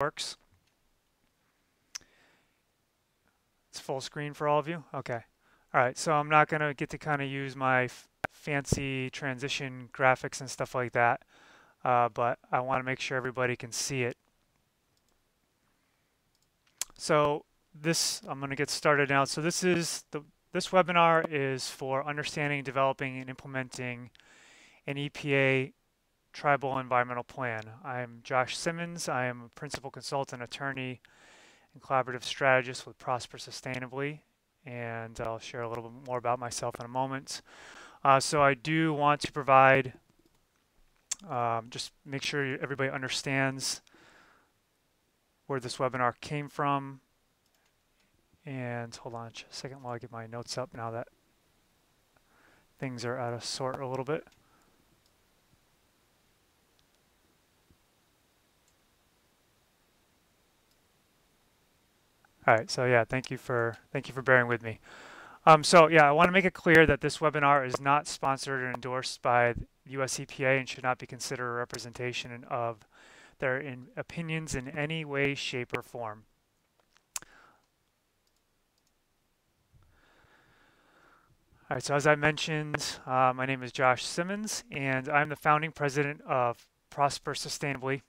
works. It's full screen for all of you? Okay. All right, so I'm not going to get to kind of use my fancy transition graphics and stuff like that, but I want to make sure everybody can see it. So I'm going to get started now. So this webinar is for understanding, developing, and implementing an EPA-Tribal environmental plan. I'm Josh Simmons. I am a principal consultant, attorney, and collaborative strategist with Prosper Sustainably, and I'll share a little bit more about myself in a moment. So I do want to provide, just make sure everybody understands where this webinar came from. And hold on just a second while I get my notes up now that things are out of sort a little bit. All right, so yeah, thank you for bearing with me. So yeah, I want to make it clear that this webinar is not sponsored or endorsed by the US EPA and should not be considered a representation of their opinions in any way, shape, or form. All right, so as I mentioned, my name is Josh Simmons, and I'm the founding president of Prosper Sustainably.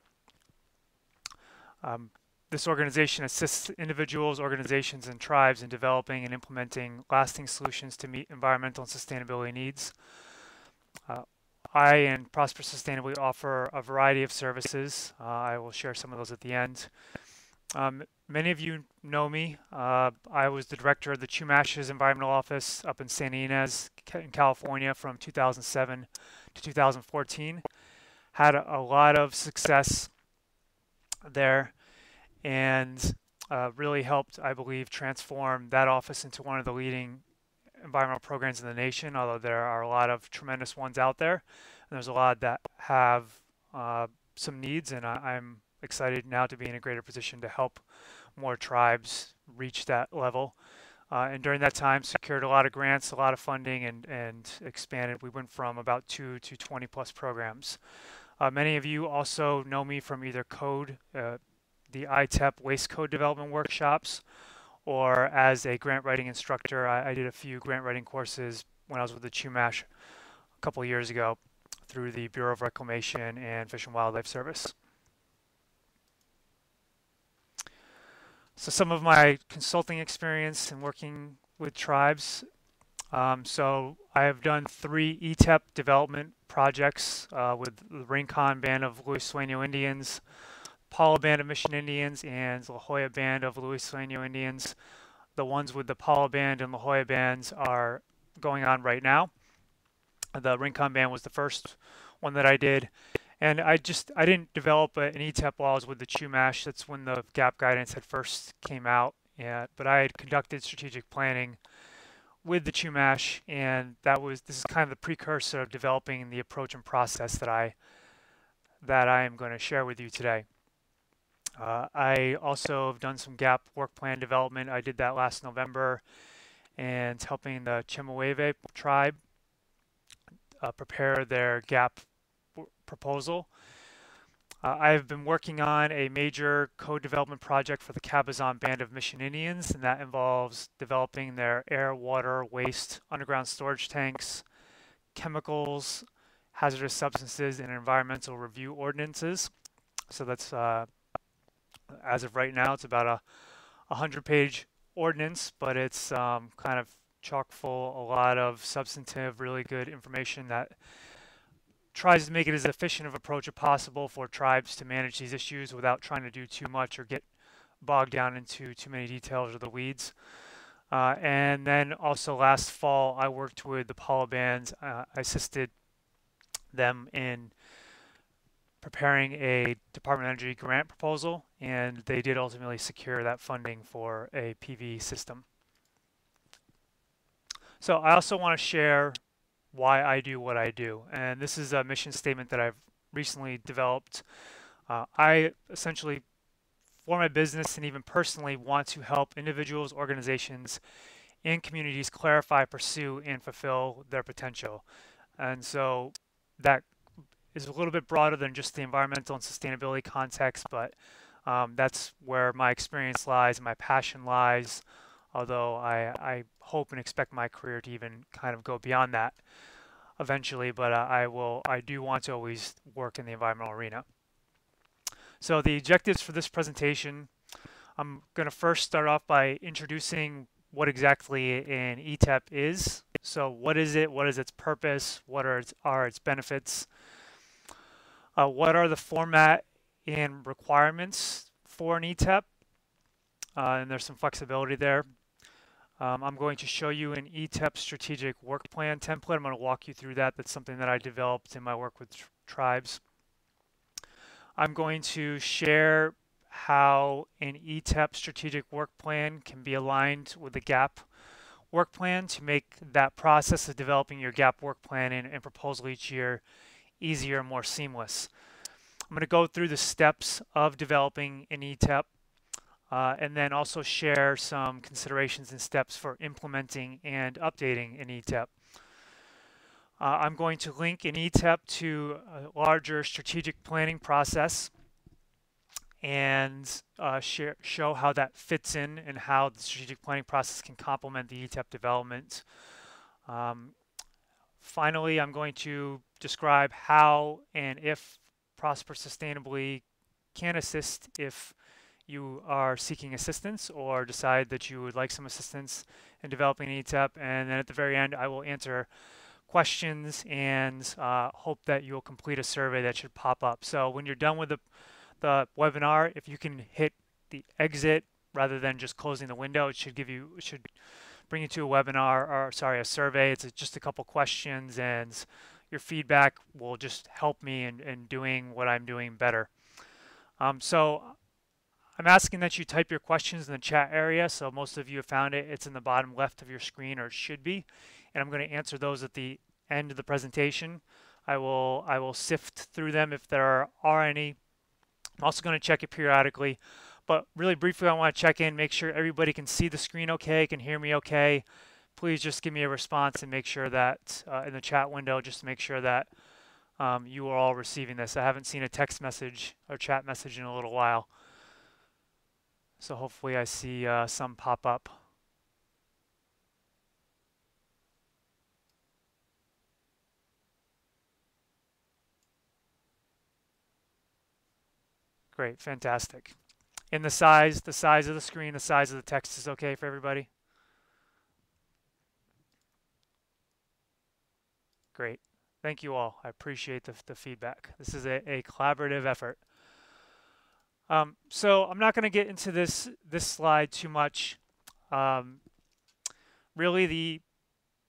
This organization assists individuals, organizations, and tribes in developing and implementing lasting solutions to meet environmental and sustainability needs. I and Prosper Sustainably offer a variety of services. I will share some of those at the end. Many of you know me. I was the director of the Chumash's Environmental Office up in Santa Ynez in California from 2007 to 2014. Had a lot of success there and really helped, I believe, transform that office into one of the leading environmental programs in the nation, although there are a lot of tremendous ones out there. And there's a lot that have some needs, and I'm excited now to be in a greater position to help more tribes reach that level. And during that time, secured a lot of grants, a lot of funding, and expanded. We went from about 2 to 20 plus programs. Many of you also know me from either code, the ETEP waste code development workshops, or as a grant writing instructor. I did a few grant writing courses when I was with the Chumash a couple of years ago through the Bureau of Reclamation and Fish and Wildlife Service. So some of my consulting experience in working with tribes. So I have done 3 ETEP development projects with the Rincon Band of Luis Sueño Indians, Pala Band of Mission Indians, and La Jolla Band of Luis Sueño Indians. The ones with the Pala Band and La Jolla Bands are going on right now. The Rincon Band was the first one that I did. And I didn't develop an ETEP while I was with the Chumash. That's when the GAP guidance had first came out. But I had conducted strategic planning with the Chumash, and this is kind of the precursor of developing the approach and process that I am going to share with you today. I also have done some GAP work plan development. I did that last November, and helping the Chemehuevi tribe prepare their GAP proposal. I've been working on a major code development project for the Cabazon Band of Mission Indians, and that involves developing their air, water, waste, underground storage tanks, chemicals, hazardous substances, and environmental review ordinances. So that's, as of right now, it's about a 100-page ordinance, but it's kind of chock full, a lot of substantive, really good information that tries to make it as efficient of approach as possible for tribes to manage these issues without trying to do too much or get bogged down into too many details or the weeds. And then also last fall, I worked with the Pala Bands. I assisted them in preparing a Department of Energy grant proposal, and they did ultimately secure that funding for a PV system. So I also want to share why I do what I do. And this is a mission statement that I've recently developed. I essentially, for my business and even personally, want to help individuals, organizations, and communities clarify, pursue, and fulfill their potential. And so that is a little bit broader than just the environmental and sustainability context, but That's where my experience lies and my passion lies, although I hope and expect my career to even kind of go beyond that eventually, but I do want to always work in the environmental arena. So the objectives for this presentation, I'm going to first start off by introducing what exactly an ETEP is. So what is it? What is its purpose? What are its benefits? What are the format and requirements for an ETEP? And there's some flexibility there. I'm going to show you an ETEP strategic work plan template. I'm going to walk you through that. That's something that I developed in my work with tribes. I'm going to share how an ETEP strategic work plan can be aligned with the GAP work plan to make that process of developing your GAP work plan and proposal each year easier and more seamless. I'm going to go through the steps of developing an ETEP and then also share some considerations and steps for implementing and updating an ETEP. I'm going to link an ETEP to a larger strategic planning process and show how that fits in and how the strategic planning process can complement the ETEP development. Finally, I'm going to describe how and if Prosper Sustainably can assist if you are seeking assistance or decide that you would like some assistance in developing an ETEP. And then at the very end, I will answer questions and hope that you'll complete a survey that should pop up. So when you're done with the webinar, if you can hit the exit rather than just closing the window, it should bring you to a webinar, or sorry, a survey. It's just a couple questions, and your feedback will just help me in doing what I'm doing better. So I'm asking that you type your questions in the chat area. So most of you have found it. It's in the bottom left of your screen, or it should be. And I'm going to answer those at the end of the presentation. I will sift through them if there are any. I'm also going to check it periodically. But really briefly, I want to check in, make sure everybody can see the screen okay, can hear me okay. Please just give me a response and make sure that in the chat window, just to make sure that you are all receiving this. I haven't seen a text message or chat message in a little while. So hopefully I see some pop up. Great, fantastic. And the size of the screen, the size of the text is okay for everybody? Great. Thank you all. I appreciate the feedback. This is a collaborative effort. So I'm not going to get into this slide too much. Really,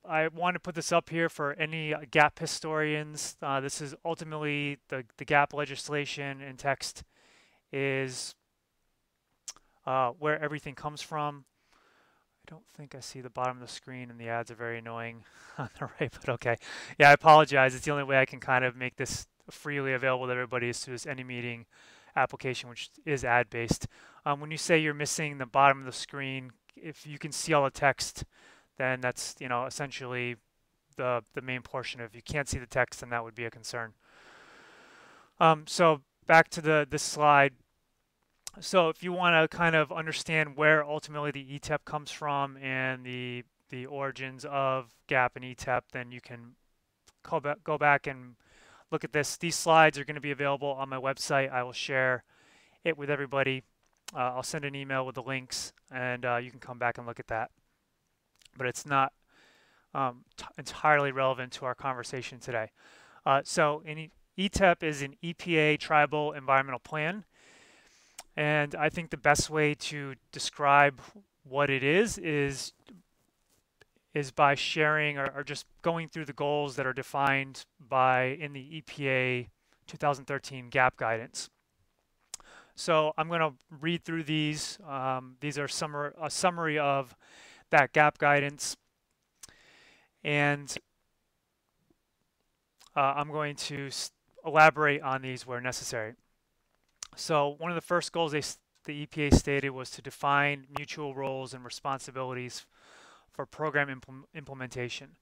I want to put this up here for any GAP historians. This is ultimately the GAP legislation and text is where everything comes from. I don't think I see the bottom of the screen, and the ads are very annoying on the right, but okay. Yeah, I apologize. It's the only way I can kind of make this freely available to everybody is through this AnyMeeting application, which is ad-based. When you say you're missing the bottom of the screen, if you can see all the text, then that's essentially the main portion. If you can't see the text, then that would be a concern. So back to this slide. So if you want to kind of understand where ultimately the ETEP comes from and the origins of GAP and ETEP, then you can go back and look at this. These slides are going to be available on my website. I will share it with everybody. I'll send an email with the links, and you can come back and look at that. But it's not entirely relevant to our conversation today. So an ETEP is an EPA-Tribal environmental plan. And I think the best way to describe what it is by sharing or just going through the goals that are defined in the EPA 2013 GAP guidance. So I'm going to read through these. These are a summary of that GAP guidance. And I'm going to elaborate on these where necessary. So one of the first goals the EPA stated was to define mutual roles and responsibilities for program implementation.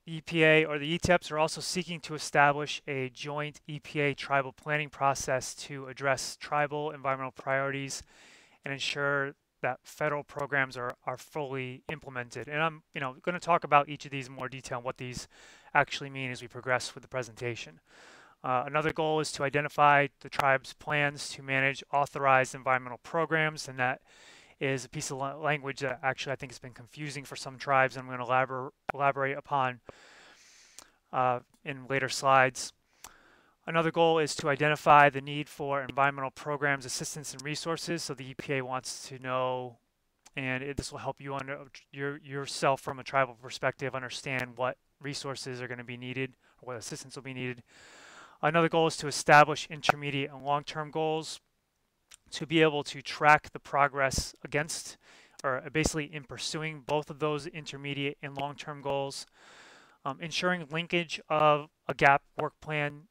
the EPA or the ETEPs are also seeking to establish a joint EPA-Tribal planning process to address tribal environmental priorities and ensure that federal programs are fully implemented. And I'm going to talk about each of these in more detail and what these actually mean as we progress with the presentation. Another goal is to identify the tribe's plans to manage authorized environmental programs, and that is a piece of language that actually I think has been confusing for some tribes, and I'm going to elaborate upon in later slides. Another goal is to identify the need for environmental programs, assistance, and resources. So the EPA wants to know, and this will help you yourself from a tribal perspective understand what resources are going to be needed or what assistance will be needed. Another goal is to establish intermediate and long-term goals to be able to track the progress against, or basically in pursuing both of those intermediate and long-term goals. Ensuring linkage of a GAP work plan,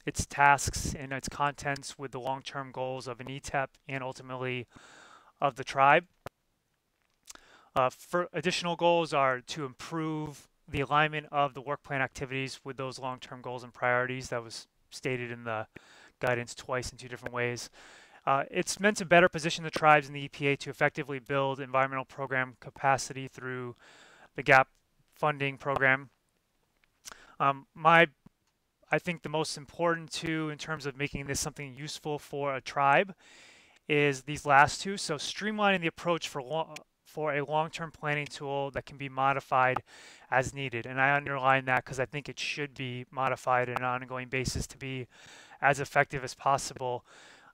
its tasks and its contents with the long-term goals of an ETEP and ultimately of the tribe. For additional goals are to improve the alignment of the work plan activities with those long-term goals and priorities. That was stated in the guidance twice in two different ways. It's meant to better position the tribes and the EPA to effectively build environmental program capacity through the GAP funding program. I think the most important two in terms of making this something useful for a tribe is these last two. So streamlining the approach for a long-term planning tool that can be modified as needed. And I underline that because I think it should be modified on an ongoing basis to be as effective as possible.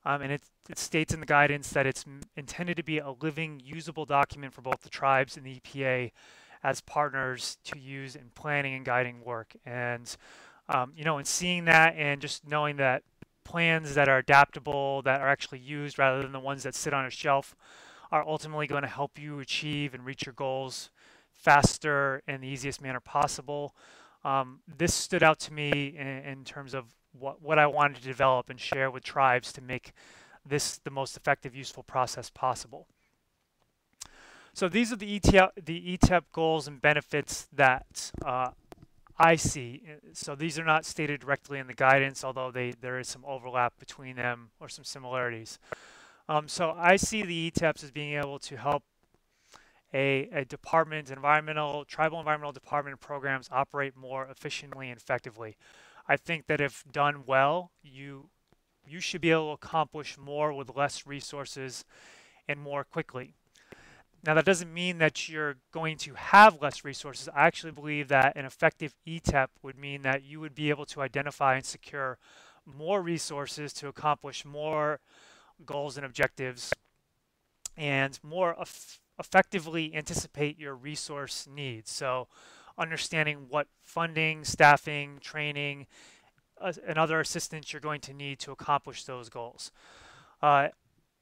And it states in the guidance that it's intended to be a living, usable document for both the tribes and the EPA as partners to use in planning and guiding work. And in seeing that and just knowing that plans that are adaptable, that are actually used rather than the ones that sit on a shelf, are ultimately going to help you achieve and reach your goals faster and the easiest manner possible. This stood out to me in terms of what I wanted to develop and share with tribes to make this the most effective, useful process possible. So these are the ETEP goals and benefits that I see. So these are not stated directly in the guidance, although there is some overlap between them or some similarities. So I see the ETEPs as being able to help a department, tribal environmental department programs operate more efficiently and effectively. I think that if done well, you should be able to accomplish more with less resources and more quickly. Now, that doesn't mean that you're going to have less resources. I actually believe that an effective ETEP would mean that you would be able to identify and secure more resources to accomplish more goals and objectives and more effectively anticipate your resource needs. So understanding what funding, staffing, training, and other assistance you're going to need to accomplish those goals.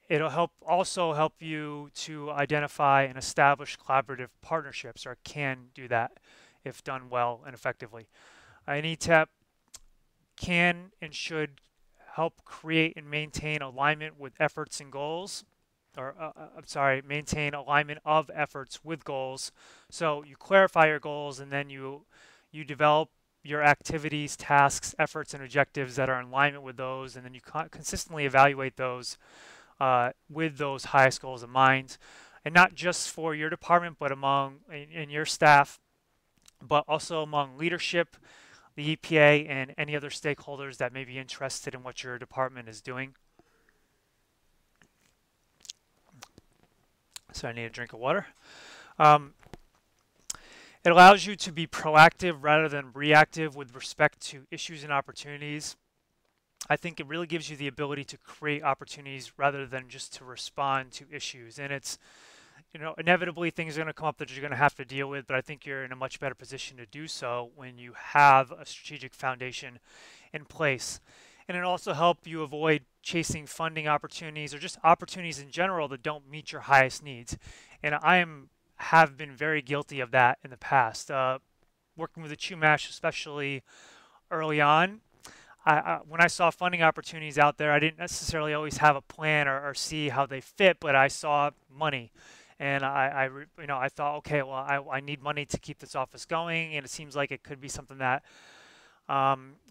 It'll also help you to identify and establish collaborative partnerships, or can do that if done well and effectively. An ETEP can and should help create and maintain alignment with efforts and goals, or maintain alignment of efforts with goals. So you clarify your goals, and then you develop your activities, tasks, efforts, and objectives that are in alignment with those, and then you consistently evaluate those with those highest goals in mind, and not just for your department, but in your staff, but also among leadership, the EPA, and any other stakeholders that may be interested in what your department is doing. So I need a drink of water. It allows you to be proactive rather than reactive with respect to issues and opportunities. I think it really gives you the ability to create opportunities rather than just to respond to issues. And it's, inevitably things are going to come up that you're going to have to deal with, but I think you're in a much better position to do so when you have a strategic foundation in place. And it also helps you avoid chasing funding opportunities or just opportunities in general that don't meet your highest needs. And have been very guilty of that in the past. Working with the Chumash, especially early on, when I saw funding opportunities out there, I didn't necessarily always have a plan or see how they fit, but I saw money. And I thought, okay, well, I need money to keep this office going, and it seems like it could be something that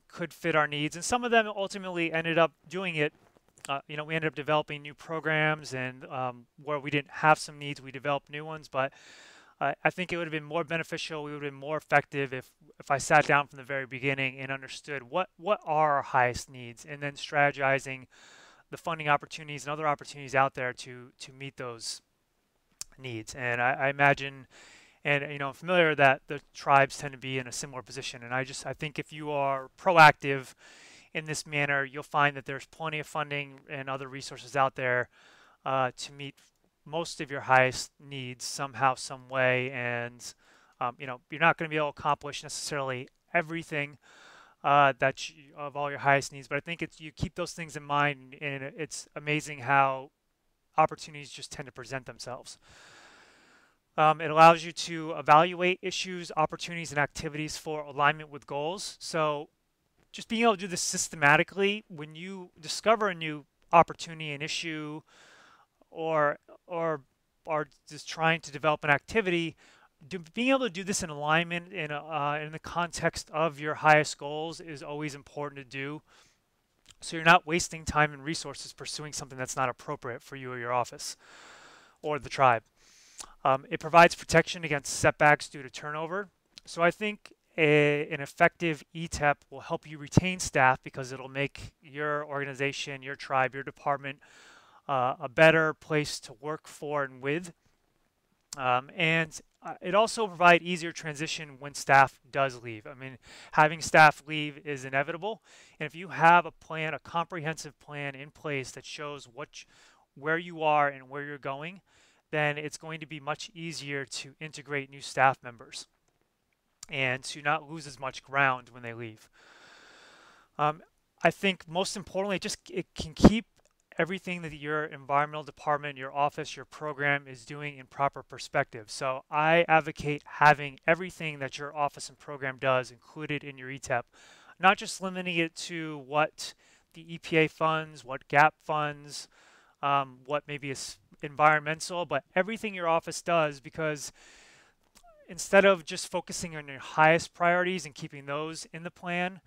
could fit our needs. And some of them ultimately ended up doing it. We ended up developing new programs, and where we didn't have some needs, we developed new ones. But I think it would have been more beneficial. We would have been more effective if I sat down from the very beginning and understood what are our highest needs, and then strategizing the funding opportunities and other opportunities out there to meet those needs. And I imagine, and I'm familiar that the tribes tend to be in a similar position. And I think if you are proactive in this manner, you'll find that there's plenty of funding and other resources out there to meet most of your highest needs somehow, some way. And you're not going to be able to accomplish necessarily everything of all your highest needs, but I think you keep those things in mind, and it's amazing how opportunities just tend to present themselves. It allows you to evaluate issues, opportunities, and activities for alignment with goals. So just being able to do this systematically, when you discover a new opportunity, an issue, or are just trying to develop an activity, being able to do this in alignment in the context of your highest goals is always important to do. So you're not wasting time and resources pursuing something that's not appropriate for you or your office or the tribe. It provides protection against setbacks due to turnover. So I think an effective ETEP will help you retain staff because it'll make your organization, your tribe, your department a better place to work for and with. And it also provides easier transition when staff does leave. I mean, having staff leave is inevitable. And if you have a plan, a comprehensive plan in place that shows where you are and where you're going, then it's going to be much easier to integrate new staff members and to not lose as much ground when they leave. I think most importantly, it can keep everything that your environmental department, your office, your program is doing in proper perspective. So I advocate having everything that your office and program does included in your ETEP, not just limiting it to what the EPA funds, what GAP funds, what maybe is environmental, but everything your office does, because instead of just focusing on your highest priorities and keeping those in the plan,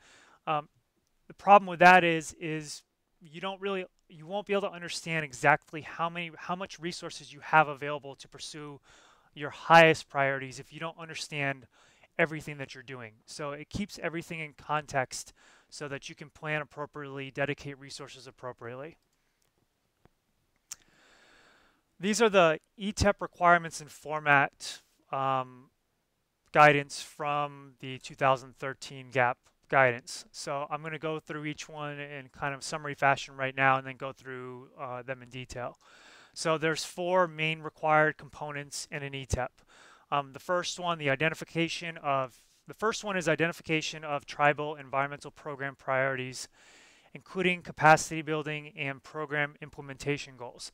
the problem with that is you won't be able to understand exactly how much resources you have available to pursue your highest priorities if you don't understand everything that you're doing. So it keeps everything in context so that you can plan appropriately, dedicate resources appropriately. These are the ETEP requirements and format guidance from the 2013 GAP guidance. So I'm going to go through each one in kind of summary fashion right now and then go through them in detail. So there's 4 main required components in an ETEP. The first one is identification of tribal environmental program priorities, including capacity building and program implementation goals.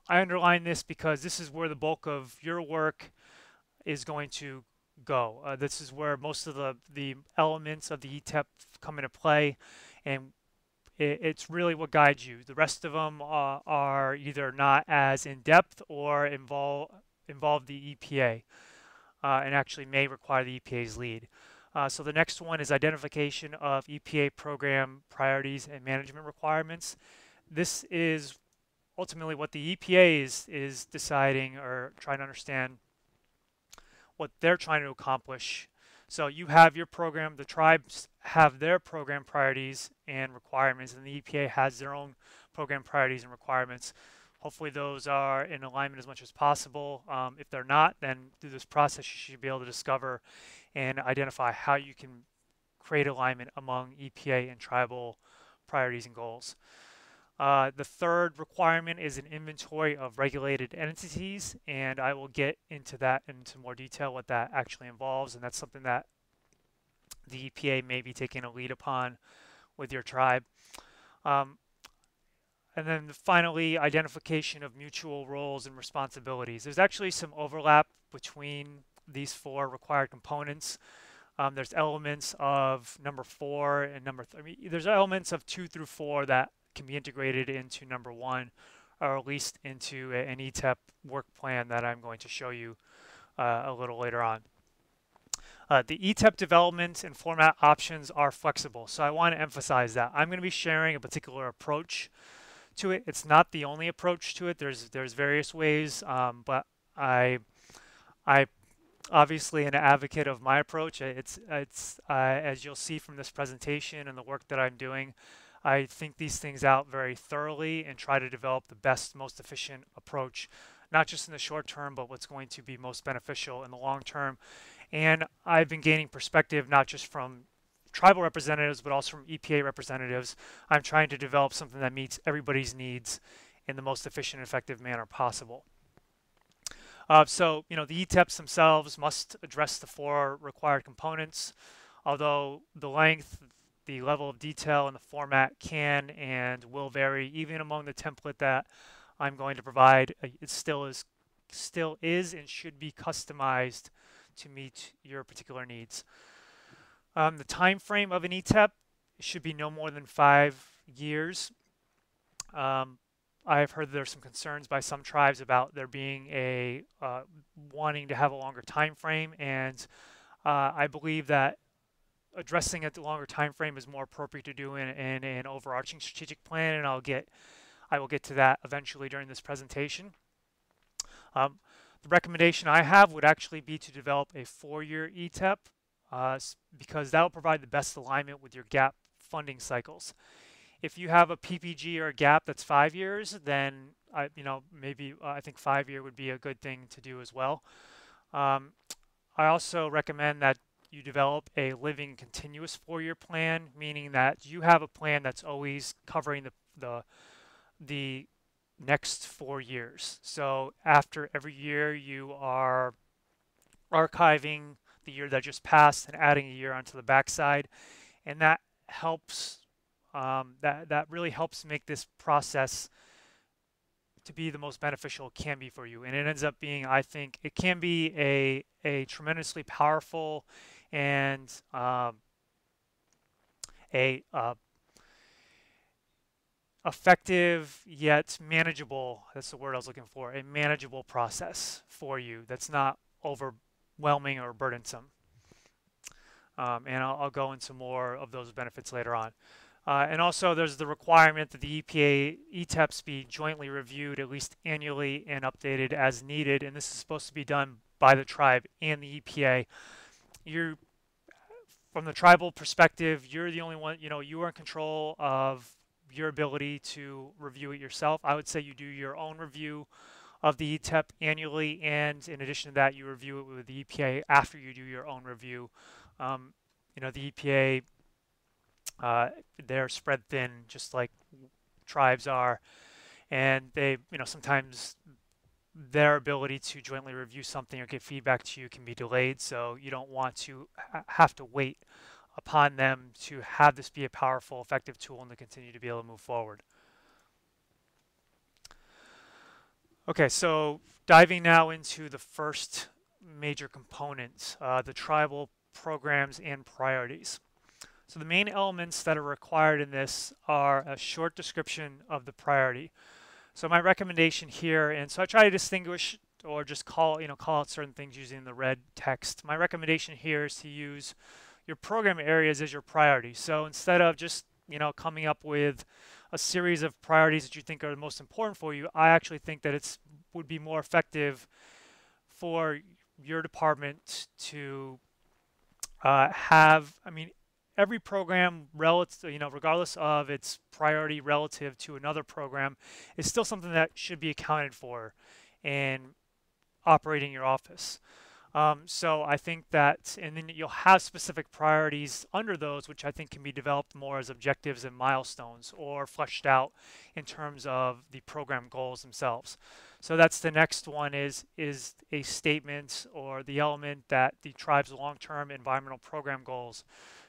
I underline this because this is where the bulk of your work is going to go. This is where most of the elements of the ETEP come into play, and it's really what guides you. The rest of them are either not as in-depth or involve the EPA and actually may require the EPA's lead. So the next one is identification of EPA program priorities and management requirements. This is ultimately what the EPA is deciding or trying to understand what they're trying to accomplish. So you have your program, the tribes have their program priorities and requirements, and the EPA has their own program priorities and requirements. Hopefully those are in alignment as much as possible. If they're not, then through this process you should be able to discover and identify how you can create alignment among EPA and tribal priorities and goals. The third requirement is an inventory of regulated entities, and I will get into that into more detail what that actually involves, and that's something that the EPA may be taking a lead upon with your tribe. And then finally, identification of mutual roles and responsibilities. There's actually some overlap between these 4 required components. There's elements of number 4 and number there's elements of 2 through 4 that can be integrated into number 1, are released into an ETEP work plan that I'm going to show you a little later on. The ETEP development and format options are flexible, so I want to emphasize that. I'm going to be sharing a particular approach to it. It's not the only approach to it. There's various ways, but I obviously an advocate of my approach. It's as you'll see from this presentation and the work that I'm doing, I think these things out very thoroughly and try to develop the best, most efficient approach, not just in the short term, but what's going to be most beneficial in the long term. And I've been gaining perspective not just from tribal representatives, but also from EPA representatives. I'm trying to develop something that meets everybody's needs in the most efficient and effective manner possible. So, the ETEPs themselves must address the 4 required components, although the length, the level of detail, and the format can and will vary even among the template that I'm going to provide. It still is and should be customized to meet your particular needs. The time frame of an ETEP should be no more than 5 years. I've heard there's some concerns by some tribes about there being a wanting to have a longer time frame, and I believe that addressing it the longer time frame is more appropriate to do in an overarching strategic plan, and I will get to that eventually during this presentation. The recommendation I have would actually be to develop a 4-year ETEP because that will provide the best alignment with your gap funding cycles. If you have a PPG or a gap that's 5 years, then I think 5-year would be a good thing to do as well. I also recommend that you develop a living continuous 4-year plan, meaning that you have a plan that's always covering the next 4 years. So after every year, you are archiving the year that just passed and adding a year onto the backside, and that helps. That really helps make this process to be the most beneficial it can be for you. And it ends up being, I think, it can be a tremendously powerful and effective yet manageable, that's the word I was looking for, a manageable process for you that's not overwhelming or burdensome. And I'll go into more of those benefits later on. And also there's the requirement that the EPA ETEPs be jointly reviewed at least annually and updated as needed, and this is supposed to be done by the tribe and the EPA. From the tribal perspective, you're the only one, you are in control of your ability to review it yourself. I would say you do your own review of the ETEP annually, and in addition to that, you review it with the EPA after you do your own review. The EPA, they're spread thin just like tribes are, and they, sometimes their ability to jointly review something or get feedback to you can be delayed, so you don't want to have to wait upon them to have this be a powerful, effective tool and to continue to be able to move forward. Okay, so diving now into the first major component, the tribal programs and priorities. So the main elements that are required in this are a short description of the priority. So my recommendation here, and so I try to distinguish or just call out certain things using the red text. My recommendation here is to use your program areas as your priority. So instead of just coming up with a series of priorities that you think are the most important for you, I actually think that it would be more effective for your department to have, every program relative, regardless of its priority relative to another program, is still something that should be accounted for in operating your office. So I think that, and then you'll have specific priorities under those, which I think can be developed more as objectives and milestones or fleshed out in terms of the program goals themselves. So that's the next one is a statement or the element that the tribe's long-term environmental program goals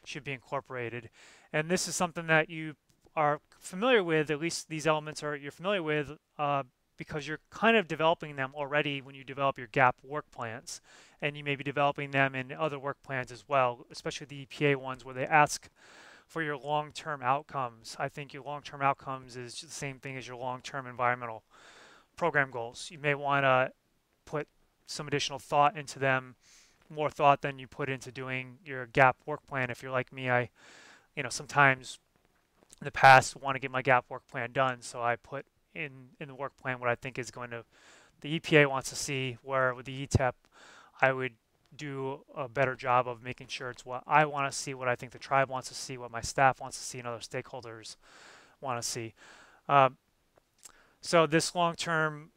should be incorporated. And this is something that you are familiar with, at least these elements you're familiar with because you're kind of developing them already when you develop your GAP work plans. And you may be developing them in other work plans as well, especially the EPA ones where they ask for your long-term outcomes. I think your long-term outcomes is the same thing as your long-term environmental program goals. You may want to put some additional thought into them, more thought than you put into doing your gap work plan. If you're like me, I, sometimes in the past want to get my gap work plan done, so I put in the work plan what I think is going to, the EPA wants to see, where with the ETEP, I would do a better job of making sure it's what I want to see, what I think the tribe wants to see, what my staff wants to see, and other stakeholders want to see. So this long-term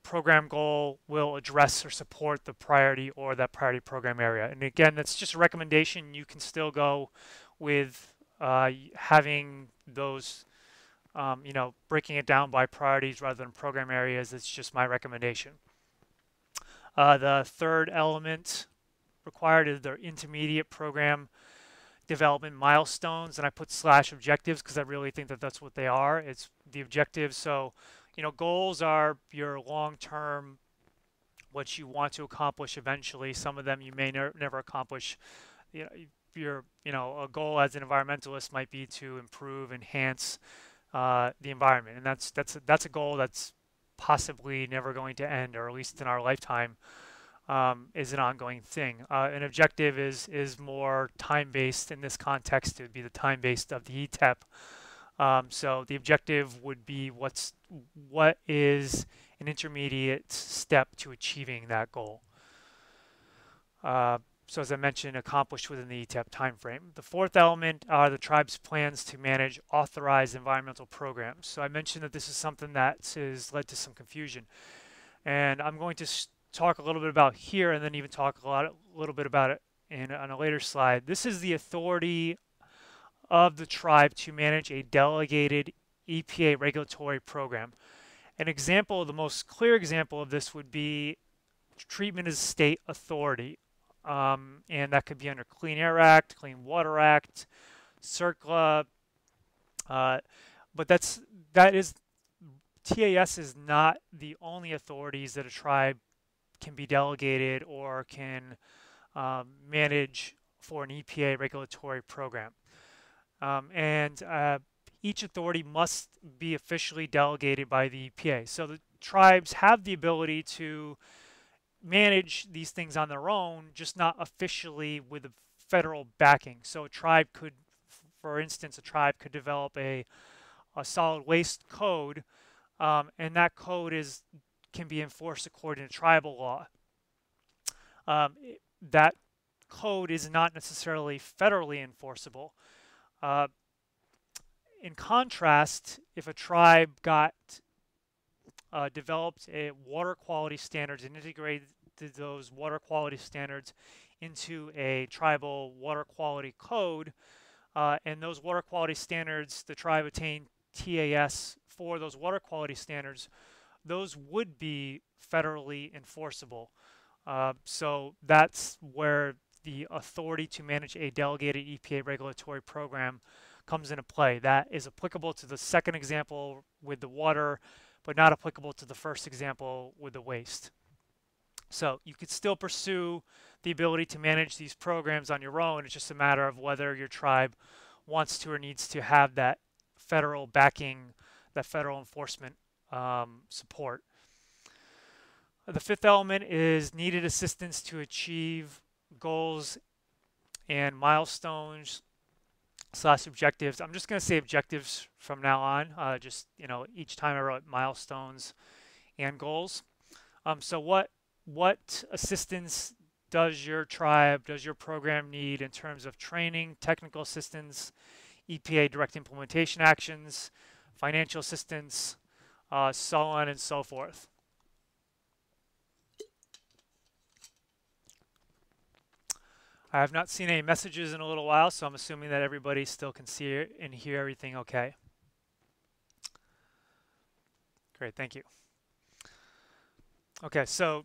program goal will address or support the priority or that priority program area. And again, that's just a recommendation. You can still go with having those, breaking it down by priorities rather than program areas. It's just my recommendation. The third element required is their intermediate program development milestones, and I put / objectives because I really think that that's what they are. It's the objectives. So, goals are your long-term, what you want to accomplish eventually. Some of them you may never accomplish. A goal as an environmentalist might be to improve, enhance the environment, and that's a goal that's possibly never going to end, or at least in our lifetime, is an ongoing thing. An objective is more time-based. In this context, it would be the time-based of the ETEP. So the objective would be what is an intermediate step to achieving that goal. So as I mentioned, accomplished within the ETEP timeframe. The fourth element are the tribe's plans to manage authorized environmental programs. So I mentioned that this is something that has led to some confusion. And I'm going to talk a little bit about here, and then even talk a little bit about it on a later slide. This is the authority of the tribe to manage a delegated EPA regulatory program. An example, the most clear example of this would be treatment as a state authority. And that could be under Clean Air Act, Clean Water Act, CERCLA. But TAS is not the only authorities that a tribe can be delegated or can manage for an EPA regulatory program. And each authority must be officially delegated by the EPA. So the tribes have the ability to manage these things on their own, just not officially with the federal backing. So a tribe could, for instance, develop a solid waste code, and that code can be enforced according to tribal law. That code is not necessarily federally enforceable. In contrast, if a tribe developed a water quality standards and integrated those water quality standards into a tribal water quality code, and those water quality standards, the tribe attained TAS for those water quality standards, those would be federally enforceable. So that's where the authority to manage a delegated EPA regulatory program comes into play. That is applicable to the second example with the water, but not applicable to the first example with the waste. So you could still pursue the ability to manage these programs on your own. It's just a matter of whether your tribe wants to or needs to have that federal backing, that federal enforcement support. The fifth element is needed assistance to achieve goals and milestones / objectives. I'm just going to say objectives from now on. Each time I wrote milestones and goals. So what assistance does your tribe, does your program need in terms of training, technical assistance, EPA direct implementation actions, financial assistance, so on and so forth? I have not seen any messages in a little while, so I'm assuming that everybody still can see and hear everything okay. Great, thank you. Okay, so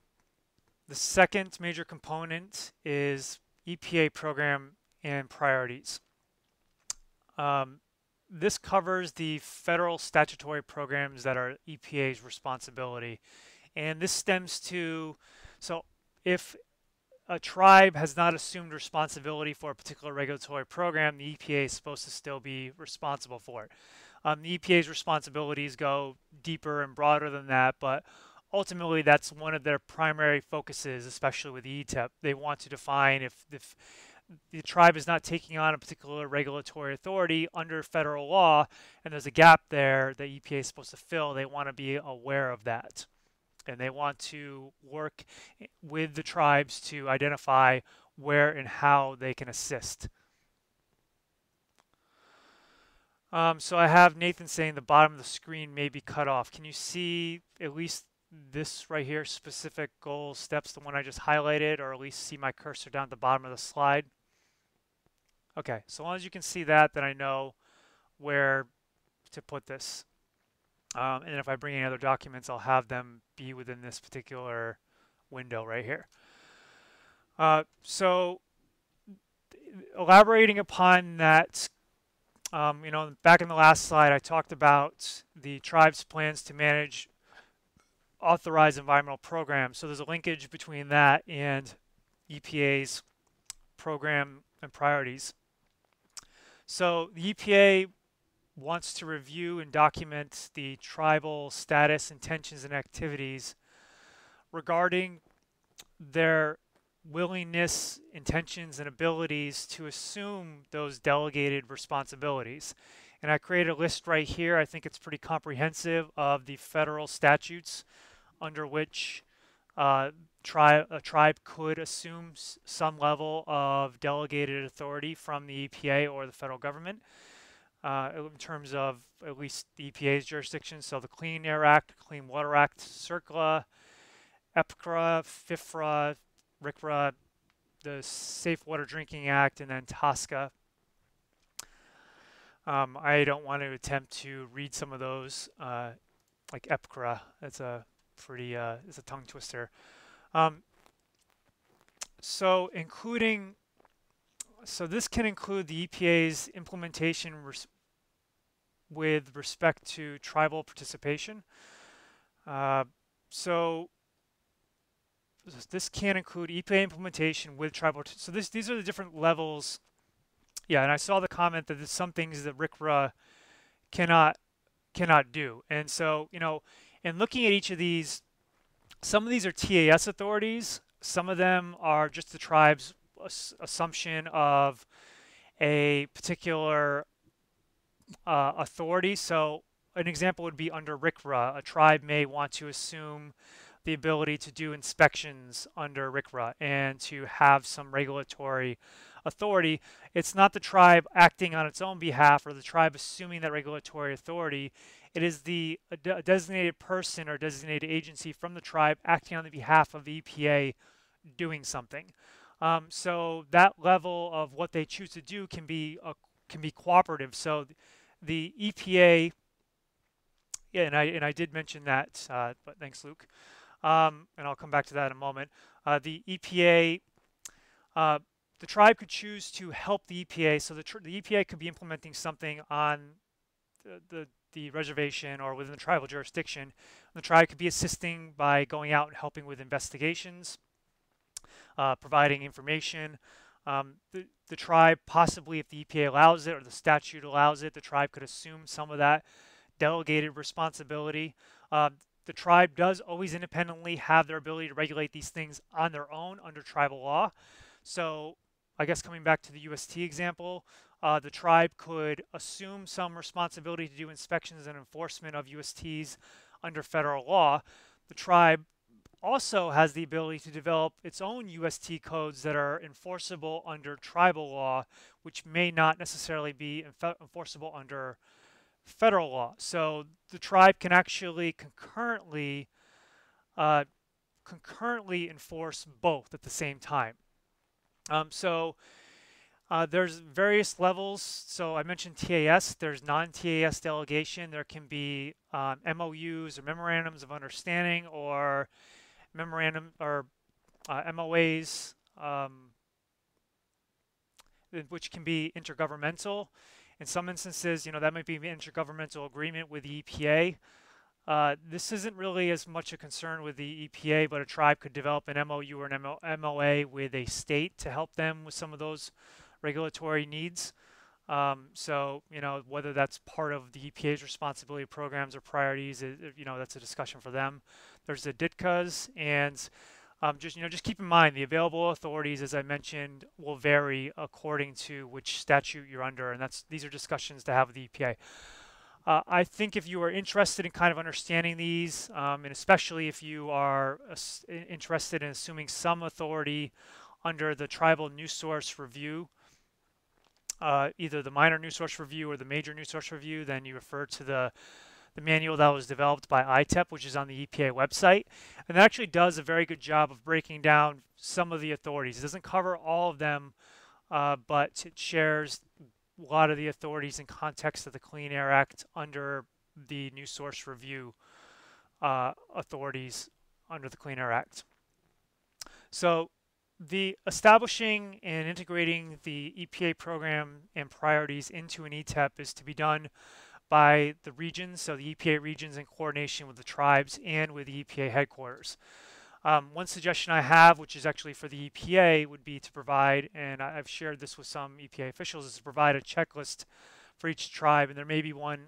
the second major component is EPA program and priorities. This covers the federal statutory programs that are EPA's responsibility. And this stems to, so if a tribe has not assumed responsibility for a particular regulatory program, the EPA is supposed to still be responsible for it. The EPA's responsibilities go deeper and broader than that, but ultimately that's one of their primary focuses, especially with the ETEP. They want to define if the tribe is not taking on a particular regulatory authority under federal law, and there's a gap there that EPA is supposed to fill, they want to be aware of that. And they want to work with the tribes to identify where and how they can assist. So I have Nathan saying the bottom of the screen may be cut off. Can you see at least this right here, specific goal steps, the one I just highlighted, or at least see my cursor down at the bottom of the slide? Okay, so long as you can see that, then I know where to put this. And if I bring any other documents, I'll have them be within this particular window right here. So elaborating upon that, back in the last slide, I talked about the tribe's plans to manage authorized environmental programs. So there's a linkage between that and EPA's program and priorities. So the EPA wants to review and document the tribal status, intentions, and activities regarding their willingness, intentions, and abilities to assume those delegated responsibilities. And I created a list right here. I think it's pretty comprehensive of the federal statutes under which a tribe could assume some level of delegated authority from the EPA or the federal government. In terms of at least the EPA's jurisdiction, so the Clean Air Act, Clean Water Act, CERCLA, EPCRA, FIFRA, RCRA, the Safe Water Drinking Act, and then TSCA. I don't want to attempt to read some of those, like EPCRA. That's a pretty, it's a tongue twister. So this can include the EPA's implementation with respect to tribal participation. So this can include EPA implementation with tribal. So these are the different levels. Yeah, and I saw the comment that there's some things that RCRA cannot do. And so, in looking at each of these, some of these are TAS authorities. Some of them are just the tribe's assumption of a particular authority. So an example would be under RCRA. A tribe may want to assume the ability to do inspections under RCRA and to have some regulatory authority. It's not the tribe acting on its own behalf or the tribe assuming that regulatory authority. It is the designated person or designated agency from the tribe acting on the behalf of the EPA doing something. So that level of what they choose to do can be cooperative. So the EPA, yeah, and I did mention that, but thanks, Luke. And I'll come back to that in a moment. The EPA, the tribe could choose to help the EPA. So the EPA could be implementing something on the reservation or within the tribal jurisdiction. The tribe could be assisting by going out and helping with investigations, providing information. The tribe, possibly if the EPA allows it or the statute allows it, the tribe could assume some of that delegated responsibility. The tribe does always independently have their ability to regulate these things on their own under tribal law. So I guess coming back to the UST example, the tribe could assume some responsibility to do inspections and enforcement of USTs under federal law. The tribe also has the ability to develop its own UST codes that are enforceable under tribal law, which may not necessarily be enforceable under federal law. So the tribe can actually concurrently enforce both at the same time. There's various levels. So I mentioned TAS. There's non-TAS delegation. There can be MOUs or memorandums of understanding or MOAs, which can be intergovernmental. In some instances, that might be an intergovernmental agreement with the EPA. This isn't really as much a concern with the EPA, but a tribe could develop an MOU or an MOA with a state to help them with some of those regulatory needs. So, whether that's part of the EPA's responsibility programs or priorities, that's a discussion for them. There's the DITCAs, and just keep in mind the available authorities, as I mentioned, will vary according to which statute you're under, and these are discussions to have with the EPA. I think if you are interested in kind of understanding these, and especially if you are interested in assuming some authority under the Tribal New Source Review, either the minor new source review or the major new source review, then you refer to the manual that was developed by ETEP, which is on the EPA website. And that actually does a very good job of breaking down some of the authorities. It doesn't cover all of them, but it shares a lot of the authorities in context of the Clean Air Act under the new source review authorities under the Clean Air Act. So the establishing and integrating the EPA program and priorities into an ETEP is to be done by the regions, so the EPA regions in coordination with the tribes and with the EPA headquarters. One suggestion I have, which is actually for the EPA, would be to provide, and I've shared this with some EPA officials, is to provide a checklist for each tribe, and there may be one,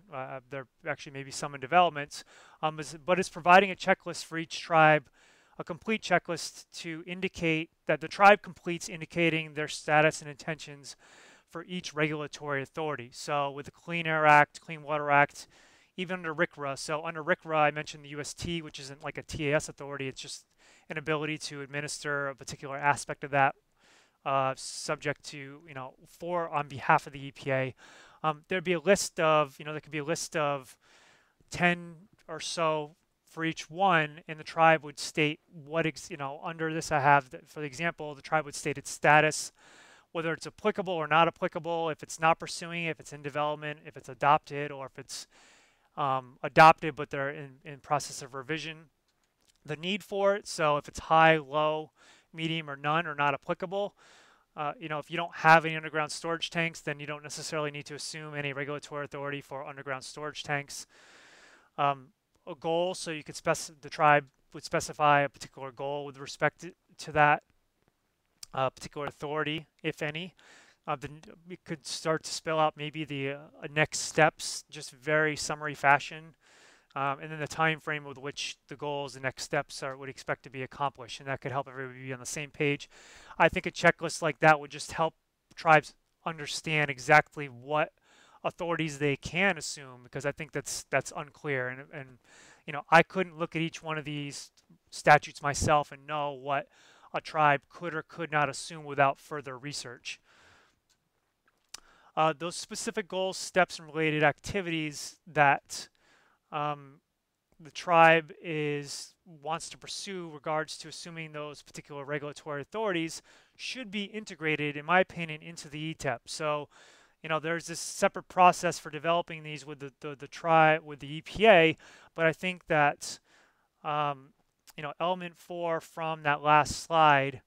there actually may be some in development, but it's providing a checklist for each tribe, a complete checklist to indicate that the tribe completes, indicating their status and intentions for each regulatory authority. So with the Clean Air Act, Clean Water Act, even under RCRA. So under RCRA, I mentioned the UST, which isn't like a TAS authority. It's just an ability to administer a particular aspect of that, subject to, on behalf of the EPA. There'd be a list of, there could be a list of 10 or so for each one, and the tribe would state what, under this I have, for the example, the tribe would state its status, whether it's applicable or not applicable, if it's not pursuing, if it's in development, if it's adopted, or if it's adopted but they're in process of revision, the need for it. So if it's high, low, medium, or none, or not applicable, if you don't have any underground storage tanks, then you don't necessarily need to assume any regulatory authority for underground storage tanks. A goal, so you could the tribe would specify a particular goal with respect to that particular authority, if any. Then we could start to spell out maybe the next steps, just very summary fashion, and then the time frame with which the goals, the next steps would expect to be accomplished, and that could help everybody be on the same page. I think a checklist like that would just help tribes understand exactly what authorities they can assume, because I think that's unclear, and I couldn't look at each one of these statutes myself and know what a tribe could or could not assume without further research. Those specific goals, steps, and related activities that the tribe wants to pursue regards to assuming those particular regulatory authorities should be integrated, in my opinion, into the ETEP. So, there's this separate process for developing these with the tribe, with the EPA, but I think that element 4 from that last slide,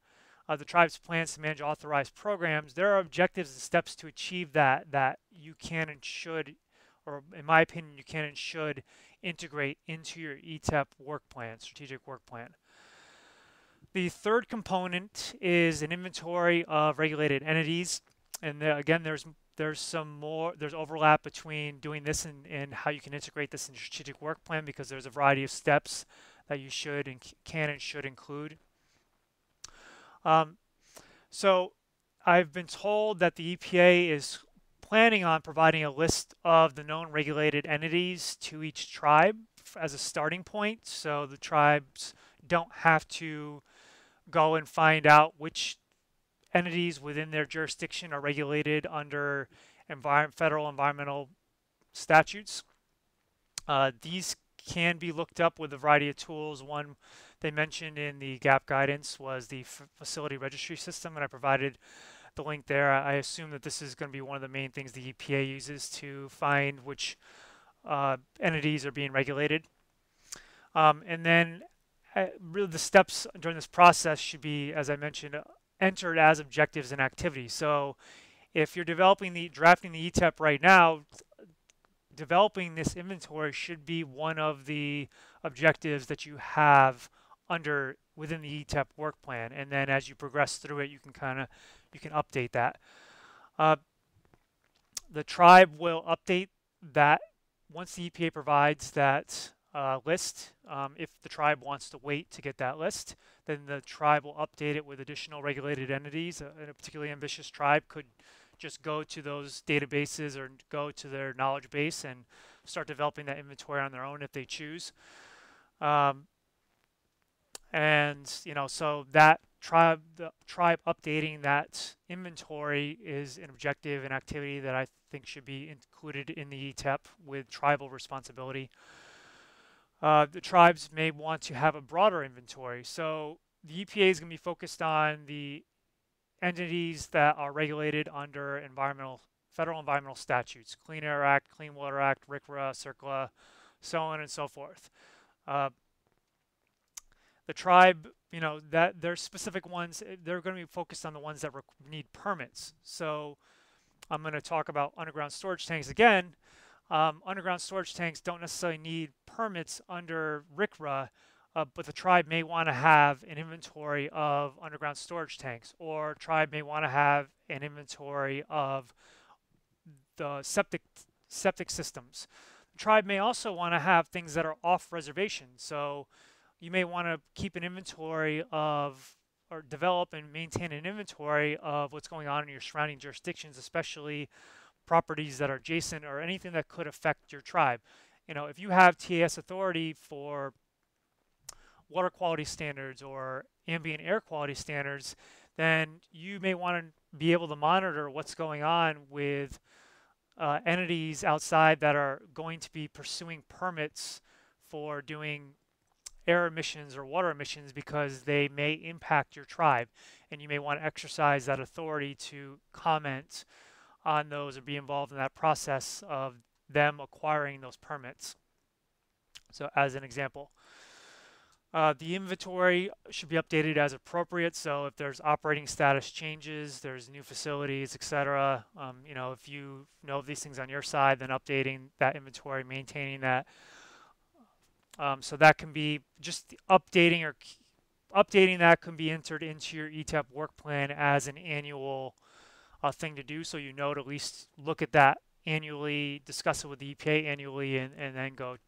the tribe's plans to manage authorized programs, there are objectives and steps to achieve that you can and should, or in my opinion, you can and should integrate into your ETEP work plan, strategic work plan. The third component is an inventory of regulated entities, and again, there's overlap between doing this and how you can integrate this in your strategic work plan, because there's a variety of steps that you should and can and should include. So I've been told that the EPA is planning on providing a list of the known regulated entities to each tribe as a starting point, so the tribes don't have to go and find out which entities within their jurisdiction are regulated under federal environmental statutes. These can be looked up with a variety of tools. One they mentioned in the GAP guidance was the facility registry system, and I provided the link there. I assume that this is going to be one of the main things the EPA uses to find which entities are being regulated. And then really the steps during this process should be, as I mentioned, entered as objectives and activities. So if you're drafting the ETEP right now, developing this inventory should be one of the objectives that you have within the ETEP work plan, and then as you progress through it, you can update that. The tribe will update that once the EPA provides that list. If the tribe wants to wait to get that list, then the tribe will update it with additional regulated entities. A particularly ambitious tribe could just go to those databases or go to their knowledge base and start developing that inventory on their own if they choose. And so that the tribe updating that inventory is an objective and activity that I think should be included in the ETEP with tribal responsibility. The tribes may want to have a broader inventory. So the EPA is going to be focused on the entities that are regulated under federal environmental statutes, Clean Air Act, Clean Water Act, RCRA, CERCLA, so on and so forth. The tribe, that there's specific ones, they're going to be focused on the ones that need permits. So I'm going to talk about underground storage tanks again. Underground storage tanks don't necessarily need permits under RCRA, but the tribe may want to have an inventory of underground storage tanks, or tribe may want to have an inventory of the septic systems. The tribe may also want to have things that are off reservation. So you may want to keep an inventory of, or develop and maintain an inventory of what's going on in your surrounding jurisdictions, especially properties that are adjacent or anything that could affect your tribe. If you have TAS authority for water quality standards or ambient air quality standards, then you may want to be able to monitor what's going on with entities outside that are going to be pursuing permits for doing air emissions or water emissions, because they may impact your tribe, and you may want to exercise that authority to comment on those or be involved in that process of them acquiring those permits. So as an example, the inventory should be updated as appropriate. So if there's operating status changes, there's new facilities, etc. If you know these things on your side, then updating that inventory, maintaining that. So that can be just updating that can be entered into your ETEP work plan as an annual thing to do. So to at least look at that annually, discuss it with the EPA annually, and then go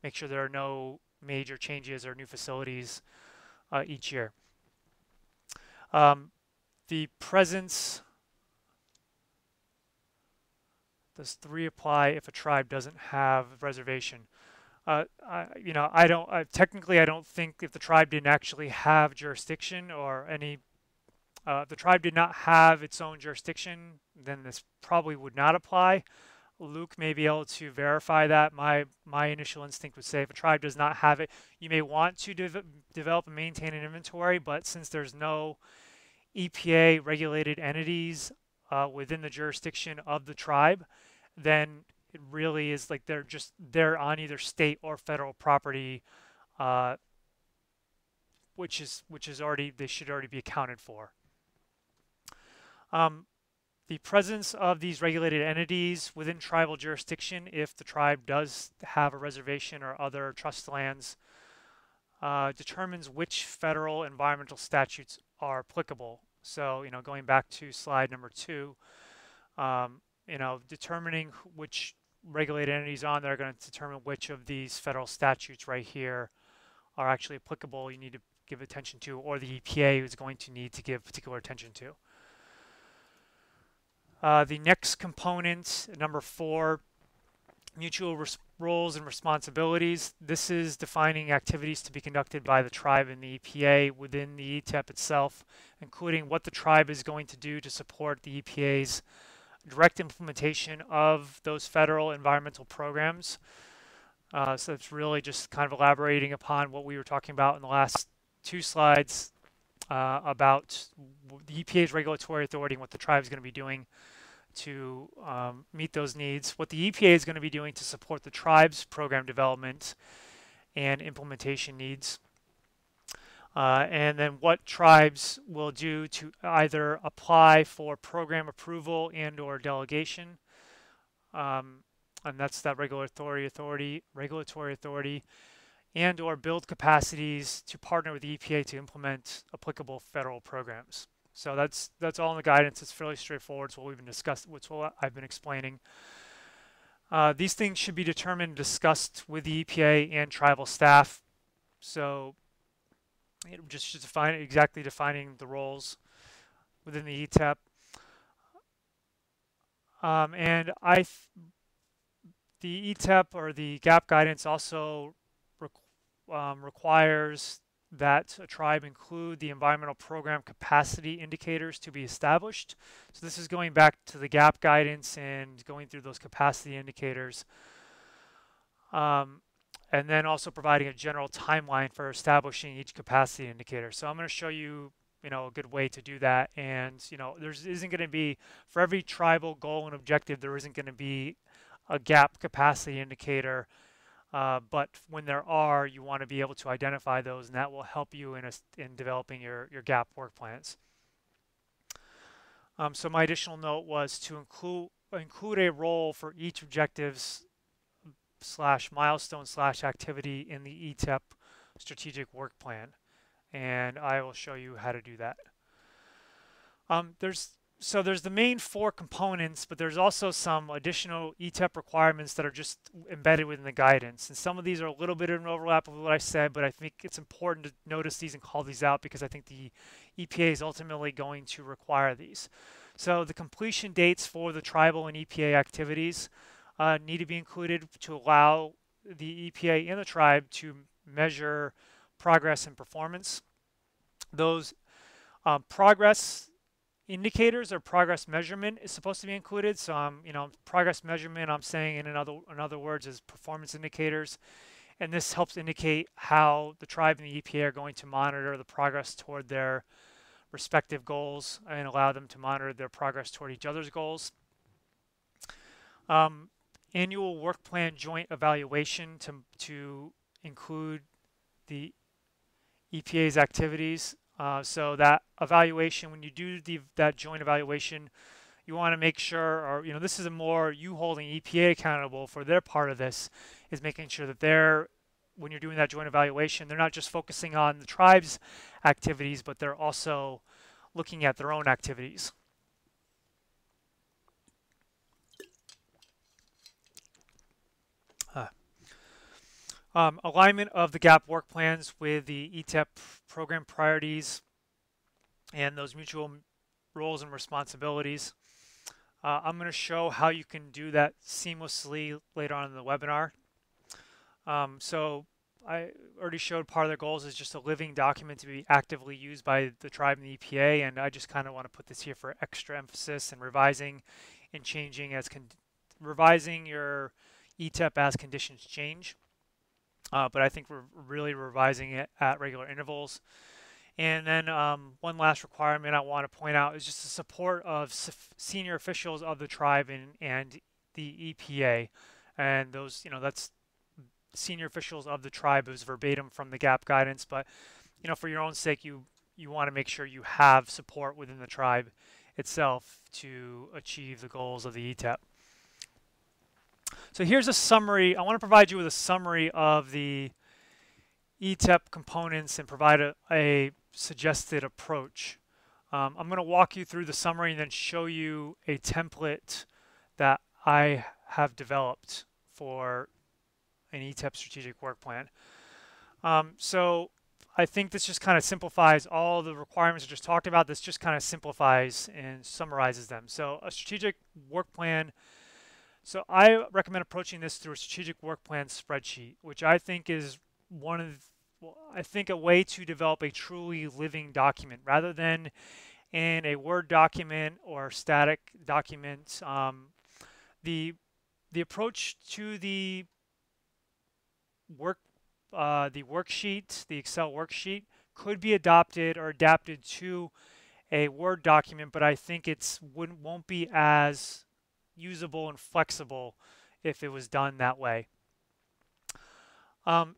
make sure there are no major changes or new facilities each year. The presence, does 3 apply if a tribe doesn't have reservation? Technically I don't think if the tribe didn't actually have jurisdiction or if the tribe did not have its own jurisdiction, then this probably would not apply. Luke may be able to verify that. My initial instinct would say if a tribe does not have it, you may want to develop and maintain an inventory, but since there's no EPA regulated entities within the jurisdiction of the tribe, then it really is like they're on either state or federal property, which is they should already be accounted for. The presence of these regulated entities within tribal jurisdiction, if the tribe does have a reservation or other trust lands, determines which federal environmental statutes are applicable. So, going back to slide number 2, determining which regulated entities on there are going to determine which of these federal statutes right here are actually applicable you need to give attention to, or the EPA is going to need to give particular attention to. The next component, number 4, mutual roles and responsibilities. This is defining activities to be conducted by the tribe and the EPA within the ETEP itself, including what the tribe is going to do to support the EPA's direct implementation of those federal environmental programs. So it's really just kind of elaborating upon what we were talking about in the last 2 slides about the EPA's regulatory authority and what the tribe is going to be doing to meet those needs, what the EPA is going to be doing to support the tribe's program development and implementation needs, and then what tribes will do to either apply for program approval and or delegation, and that's that regulatory authority, and or build capacities to partner with the EPA to implement applicable federal programs. So that's all in the guidance. It's fairly straightforward. It's what we've been discussing. It's what I've been explaining. These things should be determined and discussed with the EPA and tribal staff. So just defining the roles within the ETEP. And the ETEP or the GAP guidance also requires that a tribe include the environmental program capacity indicators to be established. So this is going back to the GAP guidance and going through those capacity indicators. And then also providing a general timeline for establishing each capacity indicator. So I'm going to show you, a good way to do that. And, there isn't going to be, for every tribal goal and objective, there isn't going to be a GAP capacity indicator. But when there are, you want to be able to identify those, and that will help you in developing your GAP work plans. So my additional note was to include a role for each objectives / milestone / activity in the ETEP strategic work plan, and I will show you how to do that. There's the main 4 components, but there's also some additional ETEP requirements that are just embedded within the guidance. And some of these are a little bit of an overlap with what I said, but I think it's important to notice these and call these out because I think the EPA is ultimately going to require these. So the completion dates for the tribal and EPA activities need to be included to allow the EPA and the tribe to measure progress and performance. Those progress indicators or progress measurement is supposed to be included. So, progress measurement, I'm saying in other words, is performance indicators. And this helps indicate how the tribe and the EPA are going to monitor the progress toward their respective goals and allow them to monitor their progress toward each other's goals. Annual work plan joint evaluation to include the EPA's activities. So that evaluation, when you do that joint evaluation, you want to make sure, or this is more you holding EPA accountable for their part of this, is making sure that when you're doing that joint evaluation, they're not just focusing on the tribe's activities, but they're also looking at their own activities. Alignment of the GAP work plans with the ETEP program priorities and those mutual roles and responsibilities. I'm going to show how you can do that seamlessly later on in the webinar. So I already showed part of their goals is just a living document to be actively used by the tribe and the EPA, and I just kind of want to put this here for extra emphasis and revising and changing revising your ETEP as conditions change. But I think we're really revising it at regular intervals. And then one last requirement I want to point out is just the support of senior officials of the tribe and the EPA. And those, that's senior officials of the tribe is verbatim from the GAP guidance. But, for your own sake, you want to make sure you have support within the tribe itself to achieve the goals of the ETEP. So here's a summary. I want to provide you with a summary of the ETEP components and provide a suggested approach. I'm going to walk you through the summary and then show you a template that I have developed for an ETEP strategic work plan. So I think this just kind of simplifies all the requirements I just talked about. This just kind of simplifies and summarizes them. So a strategic work plan. So I recommend approaching this through a strategic work plan spreadsheet, which I think is a way to develop a truly living document rather than in a Word document or static document. The approach to the worksheet, the Excel worksheet, could be adopted or adapted to a Word document, but I think won't be as usable and flexible if it was done that way.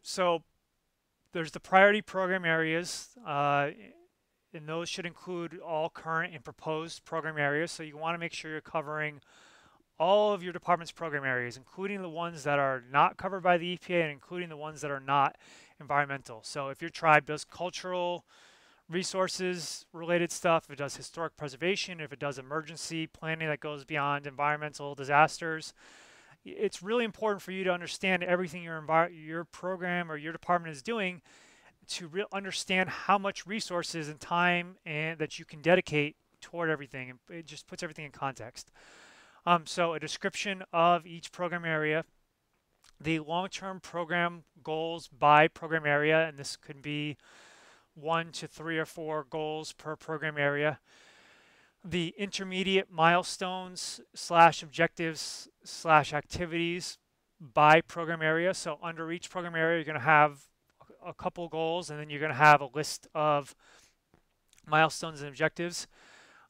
So there's the priority program areas, and those should include all current and proposed program areas. So you want to make sure you're covering all of your department's program areas, including the ones that are not covered by the EPA and including the ones that are not environmental. So if your tribe does cultural resources related stuff, if it does historic preservation, if it does emergency planning that goes beyond environmental disasters, it's really important for you to understand everything your program or your department is doing to understand how much resources and time and that you can dedicate toward everything. And it just puts everything in context. So a description of each program area, the long-term program goals by program area, and this could be 1 to 3 or 4 goals per program area. The intermediate milestones / objectives / activities by program area. So under each program area, you're going to have a couple goals, and then you're going to have a list of milestones and objectives.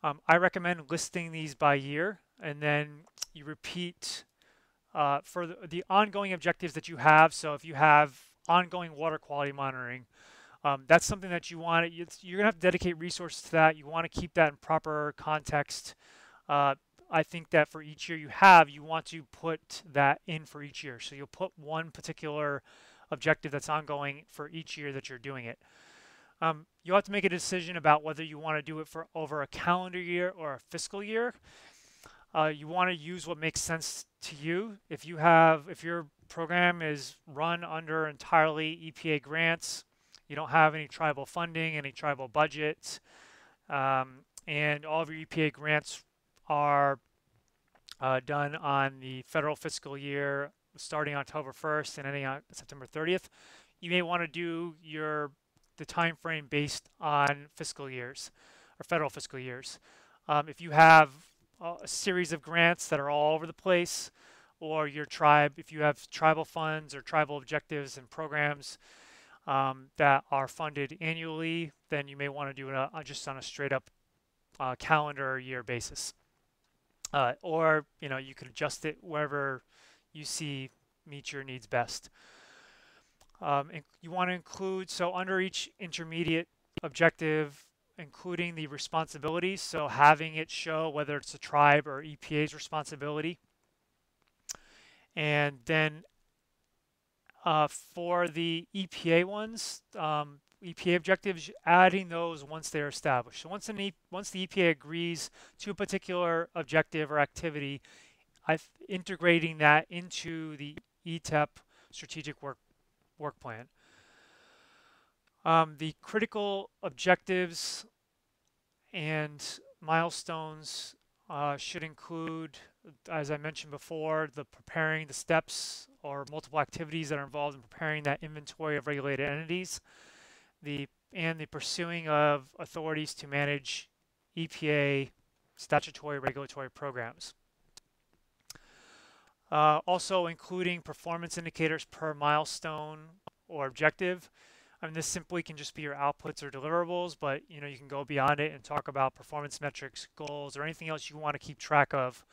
I recommend listing these by year, and then you repeat for the ongoing objectives that you have. So if you have ongoing water quality monitoring, that's something that you want. You're going to have to dedicate resources to that. You want to keep that in proper context. I think that for each year you want to put that in for each year. So you'll put one particular objective that's ongoing for each year that you're doing it. You'll have to make a decision about whether you want to do it for over a calendar year or a fiscal year. You want to use what makes sense to you. If your program is run under entirely EPA grants, you don't have any tribal funding, any tribal budget, and all of your EPA grants are done on the federal fiscal year starting October 1st and ending on September 30th, you may want to do the time frame based on fiscal years or federal fiscal years. If you have a series of grants that are all over the place, or your tribe, if you have tribal funds or tribal objectives and programs that are funded annually, then you may want to do it just on a straight up calendar year basis. Or you could adjust it wherever you see meets your needs best. And you want to include, so under each intermediate objective, including the responsibilities, so having it show whether it's a tribe or EPA's responsibility. And then for the EPA ones, EPA objectives, adding those once they're established. So once the EPA agrees to a particular objective or activity, integrating that into the ETEP strategic work plan. The critical objectives and milestones should include, as I mentioned before, preparing the steps or multiple activities that are involved in preparing that inventory of regulated entities, and the pursuing of authorities to manage EPA statutory regulatory programs. Also including performance indicators per milestone or objective. I mean, this simply can just be your outputs or deliverables, but you can go beyond it and talk about performance metrics, goals, or anything else you want to keep track of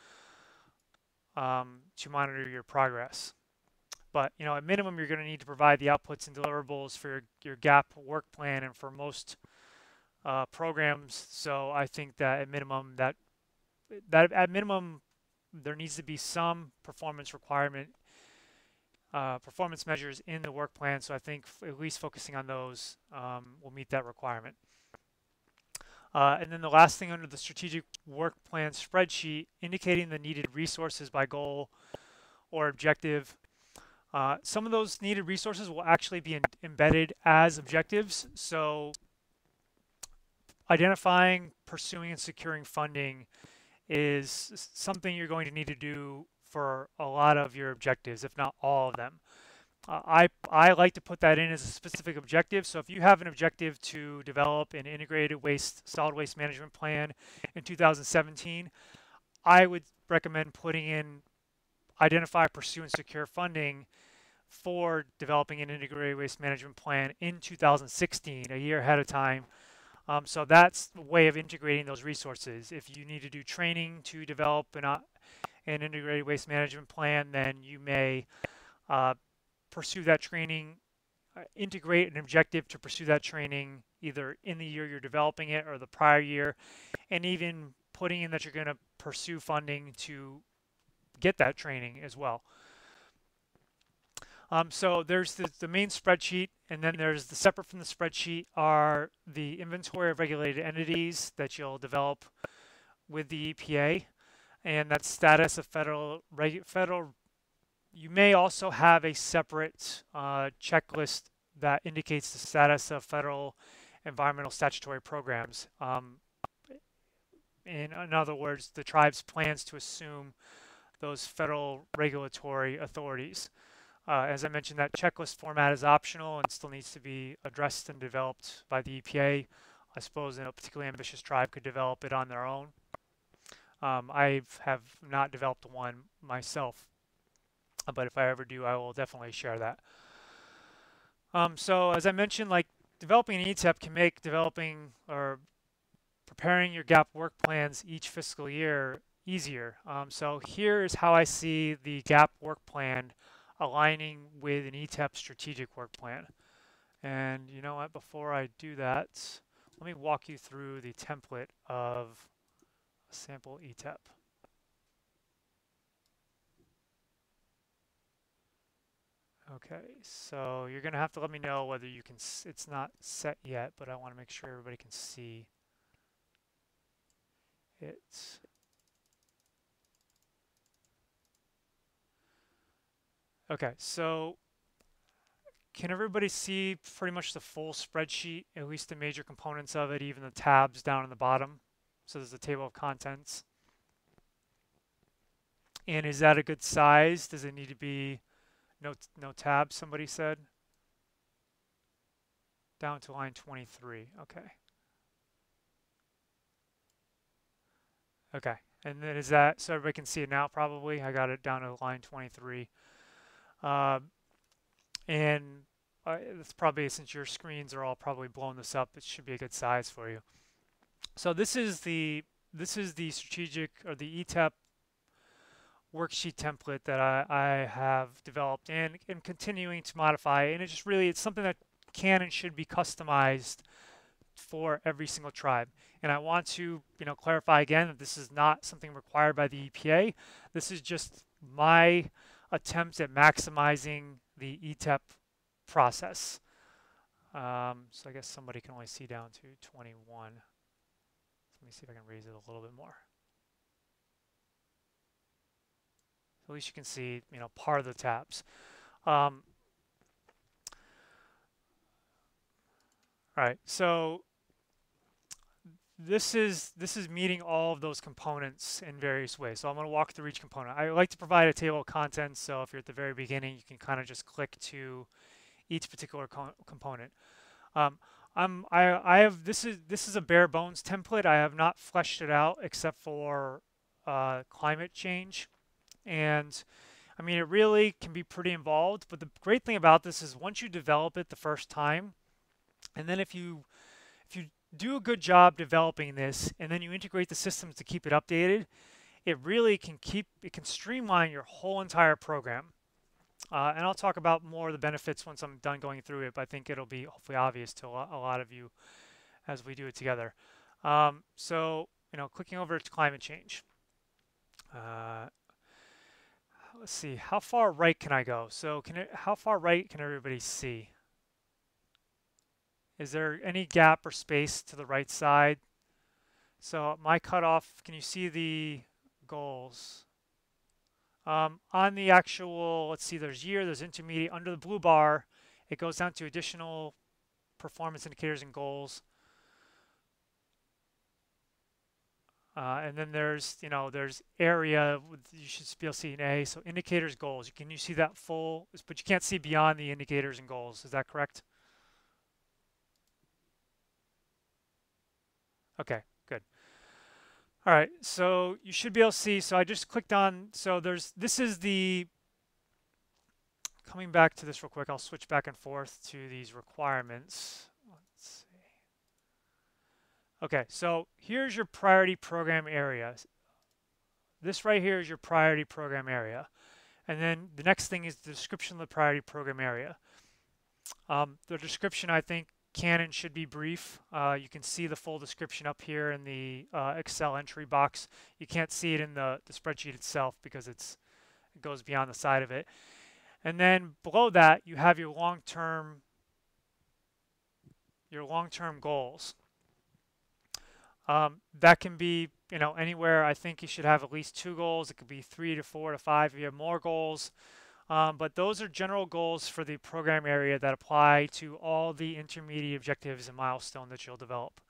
to monitor your progress. But at minimum, you're going to need to provide the outputs and deliverables for your GAP work plan and for most programs. So I think that at minimum there needs to be some performance measures in the work plan. So I think at least focusing on those will meet that requirement. And then the last thing under the strategic work plan spreadsheet, indicating the needed resources by goal or objective. Some of those needed resources will actually be embedded as objectives. So identifying, pursuing, and securing funding is something you're going to need to do for a lot of your objectives, if not all of them. I like to put that in as a specific objective. So if you have an objective to develop an integrated solid waste management plan in 2017, I would recommend putting in identify, pursue, and secure funding for developing an integrated waste management plan in 2016, a year ahead of time. So that's the way of integrating those resources. If you need to do training to develop an integrated waste management plan, then you may pursue that training, integrate an objective to pursue that training either in the year you're developing it or the prior year, and even putting in that you're going to pursue funding to get that training as well. So there's the main spreadsheet, and then there's separate from the spreadsheet are the inventory of regulated entities that you'll develop with the EPA, and that status of federal. You may also have a separate checklist that indicates the status of federal environmental statutory programs. In other words, the tribe's plans to assume those federal regulatory authorities. As I mentioned, that checklist format is optional and still needs to be addressed and developed by the EPA. I suppose a particularly ambitious tribe could develop it on their own. I have not developed one myself, but if I ever do, I will definitely share that. So as I mentioned, like developing an ETEP can make developing or preparing your GAP work plans each fiscal year easier. So here is how I see the GAP work plan aligning with an ETEP strategic work plan. And you know what, before I do that, let me walk you through the template of a sample ETEP. Okay, so you're gonna have to let me know whether you can, it's not set yet, but I wanna make sure everybody can see it. Okay, so can everybody see pretty much the full spreadsheet, at least the major components of it, even the tabs down in the bottom? So there's a table of contents. And is that a good size? Does it need to be no tabs, somebody said? Down to line 23, okay. Okay, and then is that, so everybody can see it now probably? I got it down to line 23. And it's probably, since your screens are all probably blowing this up, it should be a good size for you. So this is the strategic, or the ETEP worksheet template that I have developed and am continuing to modify, and it's just really, it's something that can and should be customized for every single tribe. And I want to, clarify again that this is not something required by the EPA. This is just my attempt at maximizing the ETEP process. So I guess somebody can only see down to 21. Let me see if I can raise it a little bit more. So at least you can see, part of the tabs. All right, so this is meeting all of those components in various ways. So I'm going to walk through each component. I like to provide a table of contents, so if you're at the very beginning, you can kind of just click to each particular component. This is a bare bones template. I have not fleshed it out except for climate change, and I mean, it really can be pretty involved. But the great thing about this is once you develop it the first time, and then if you do a good job developing this, and then you integrate the systems to keep it updated, it really can streamline your whole entire program. And I'll talk about more of the benefits once I'm done going through it, but I think it'll be hopefully obvious to a lot of you as we do it together. So, clicking over to climate change. Let's see, how far right can I go? So how far right can everybody see? Is there any gap or space to the right side? So my cutoff, can you see the goals? On the actual, let's see, there's year, there's intermediate. Under the blue bar, it goes down to additional performance indicators and goals. And then there's, there's area, you should be able to see an A, so indicators, goals. Can you see that full, but you can't see beyond the indicators and goals, is that correct? Okay, good. All right, so you should be able to see, so I just clicked on, so this is the, coming back to this real quick, I'll switch back and forth to these requirements. Let's see. Okay, so here's your priority program area. This right here is your priority program area. And then the next thing is the description of the priority program area. The description, I think, can and should be brief. You can see the full description up here in the Excel entry box. You can't see it in the spreadsheet itself because it's it goes beyond the side of it. And then below that, you have your long-term goals. That can be, anywhere. I think you should have at least 2 goals. It could be 3 to 4 to 5 if you have more goals. But those are general goals for the program area that apply to all the intermediate objectives and milestones that you'll develop.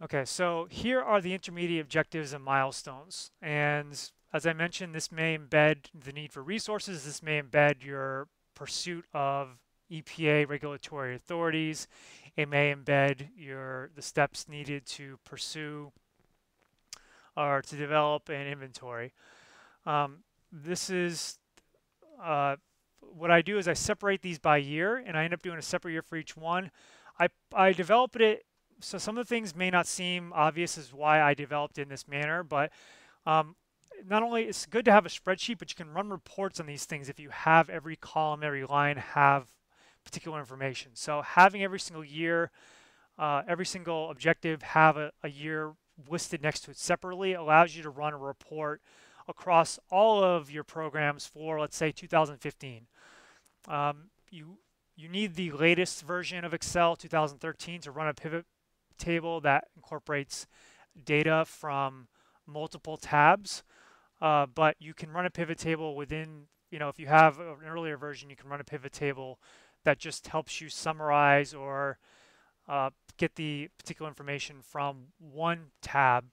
Okay, so here are the intermediate objectives and milestones. And as I mentioned, this may embed the need for resources. This may embed your pursuit of EPA regulatory authorities. It may embed the steps needed to pursue or to develop an inventory. This is what I do is I separate these by year, and I end up doing a separate year for each one. I developed it, so some of the things may not seem obvious as why I developed it in this manner, but not only it's good to have a spreadsheet, but you can run reports on these things if you have every column, every line have particular information. So having every single year, every single objective have a year listed next to it separately allows you to run a report across all of your programs for, let's say, 2015. You need the latest version of Excel 2013 to run a pivot table that incorporates data from multiple tabs, but you can run a pivot table within, if you have an earlier version, you can run a pivot table that just helps you summarize or get the particular information from one tab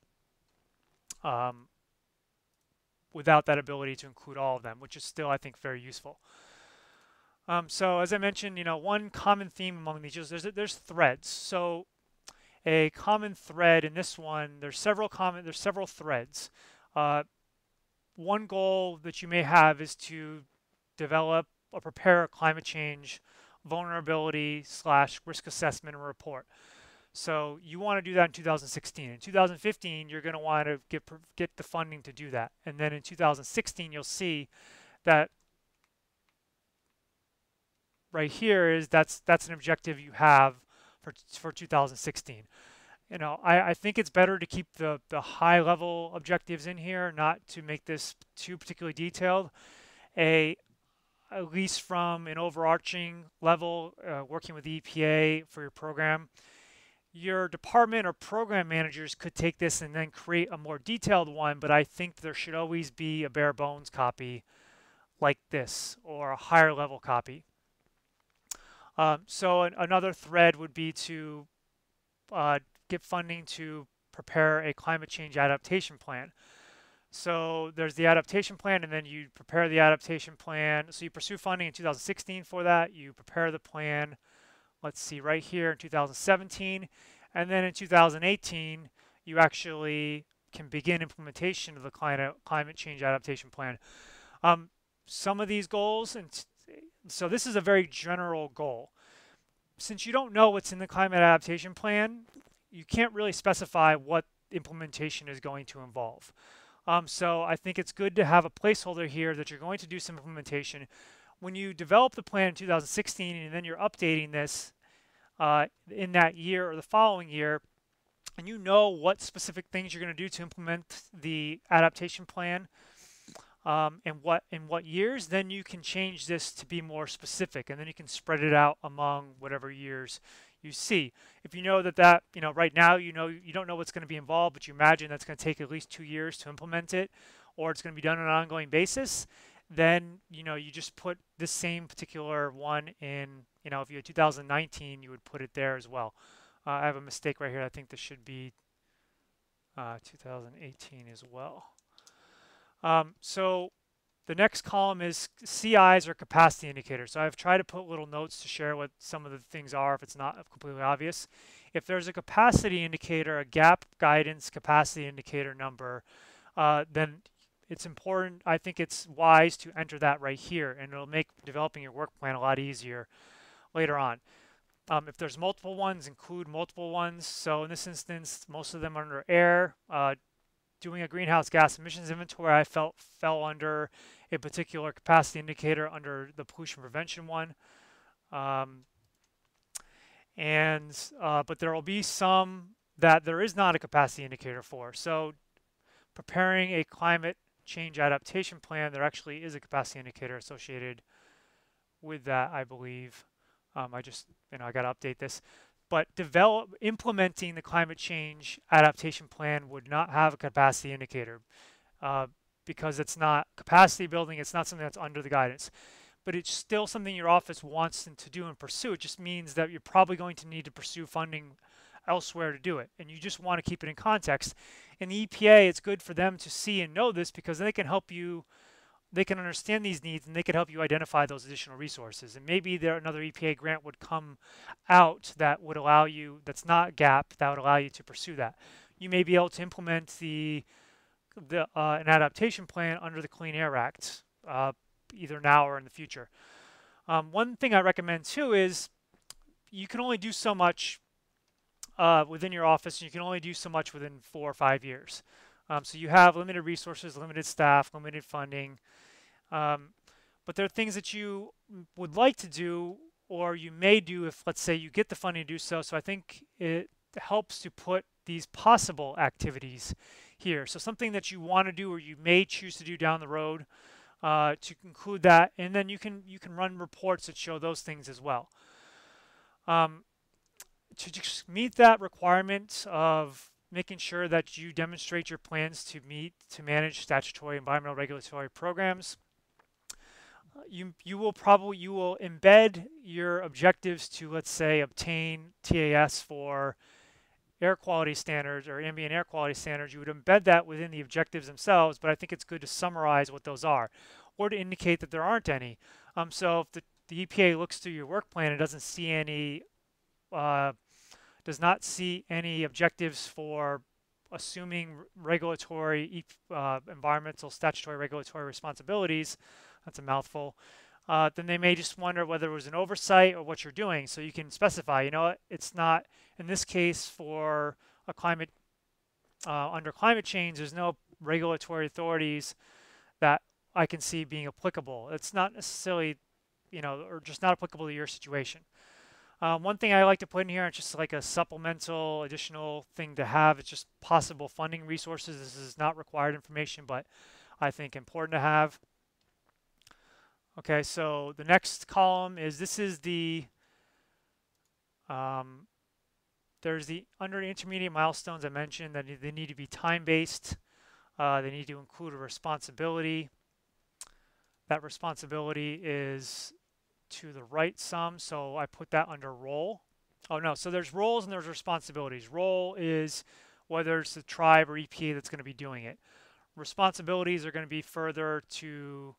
without that ability to include all of them, which is still, I think, very useful. So as I mentioned, one common theme among these is there's threads. So a common thread in this one, there's several threads. One goal that you may have is to develop or prepare a climate change vulnerability / risk assessment and report. So you want to do that in 2016. In 2015, you're going to want to get the funding to do that. And then in 2016, you'll see that right here is that's an objective you have for 2016. I think it's better to keep the high level objectives in here, not to make this too particularly detailed. At least from an overarching level, working with the EPA for your program, your department or program managers could take this and then create a more detailed one, but I think there should always be a bare bones copy like this or a higher level copy. So another thread would be to get funding to prepare a climate change adaptation plan. So there's the adaptation plan, and then you prepare the adaptation plan. So you pursue funding in 2016 for that. You prepare the plan, let's see, right here in 2017. And then in 2018, you actually can begin implementation of the climate change adaptation plan. Some of these goals, and so this is a very general goal. Since you don't know what's in the climate adaptation plan, you can't really specify what implementation is going to involve. So I think it's good to have a placeholder here that you're going to do some implementation. When you develop the plan in 2016 and then you're updating this in that year or the following year, and you know what specific things you're going to do to implement the adaptation plan and in what years, then you can change this to be more specific, and then you can spread it out among whatever years you see. If you know that right now you don't know what's going to be involved, but you imagine that's going to take at least 2 years to implement it, or it's going to be done on an ongoing basis, then you just put this same particular one in. If you had 2019, you would put it there as well. I have a mistake right here. I think this should be 2018 as well. So the next column is CIs or capacity indicators. So I've tried to put little notes to share what some of the things are if it's not completely obvious. If there's a capacity indicator, a gap guidance capacity indicator number, then it's important, I think it's wise to enter that right here, and it'll make developing your work plan a lot easier later on. If there's multiple ones, include multiple ones. So in this instance, most of them are under air. Doing a greenhouse gas emissions inventory, I fell under a particular capacity indicator under the pollution prevention one. But there will be some that there is not a capacity indicator for. So preparing a climate change adaptation plan, there actually is a capacity indicator associated with that, I believe. I just, I got to update this. But implementing the climate change adaptation plan would not have a capacity indicator because it's not capacity building. It's not something that's under the guidance. But it's still something your office wants to do and pursue. It just means that you're probably going to need to pursue funding elsewhere to do it. And you just want to keep it in context. In the EPA, it's good for them to see and know this because they can help you, they can understand these needs, and they can help you identify those additional resources. And maybe another EPA grant would come out that would allow you, that's not GAP, that would allow you to pursue that. You may be able to implement an adaptation plan under the Clean Air Act, either now or in the future. One thing I recommend too is you can only do so much within your office, and you can only do so much within 4 or 5 years. So you have limited resources, limited staff, limited funding. But there are things that you would like to do, or you may do if, let's say, you get the funding to do so. So I think it helps to put these possible activities here. So something that you want to do or you may choose to do down the road, to conclude that, and then you can run reports that show those things as well. To just meet that requirement of making sure that you demonstrate your plans to manage statutory environmental regulatory programs, you will embed your objectives to, let's say, obtain TAS for air quality standards or ambient air quality standards. You would embed that within the objectives themselves, but I think it's good to summarize what those are or to indicate that there aren't any. So if the EPA looks through your work plan and doesn't see any, does not see any objectives for assuming regulatory, environmental statutory regulatory responsibilities, that's a mouthful, then they may just wonder whether it was an oversight or what you're doing. So you can specify, it's not, in this case for a climate, under climate change, there's no regulatory authorities that I can see being applicable. It's not necessarily, or just not applicable to your situation. One thing I like to put in here, it's just like a supplemental additional thing to have. It's just possible funding resources. This is not required information, but I think important to have. Okay, so the next column is, this is the, there's the under intermediate milestones I mentioned that they need to be time-based. They need to include a responsibility. That responsibility is to the right some, so I put that under role. Oh no, so there's roles and there's responsibilities. Role is whether it's the tribe or EPA that's going to be doing it. Responsibilities are going to be further to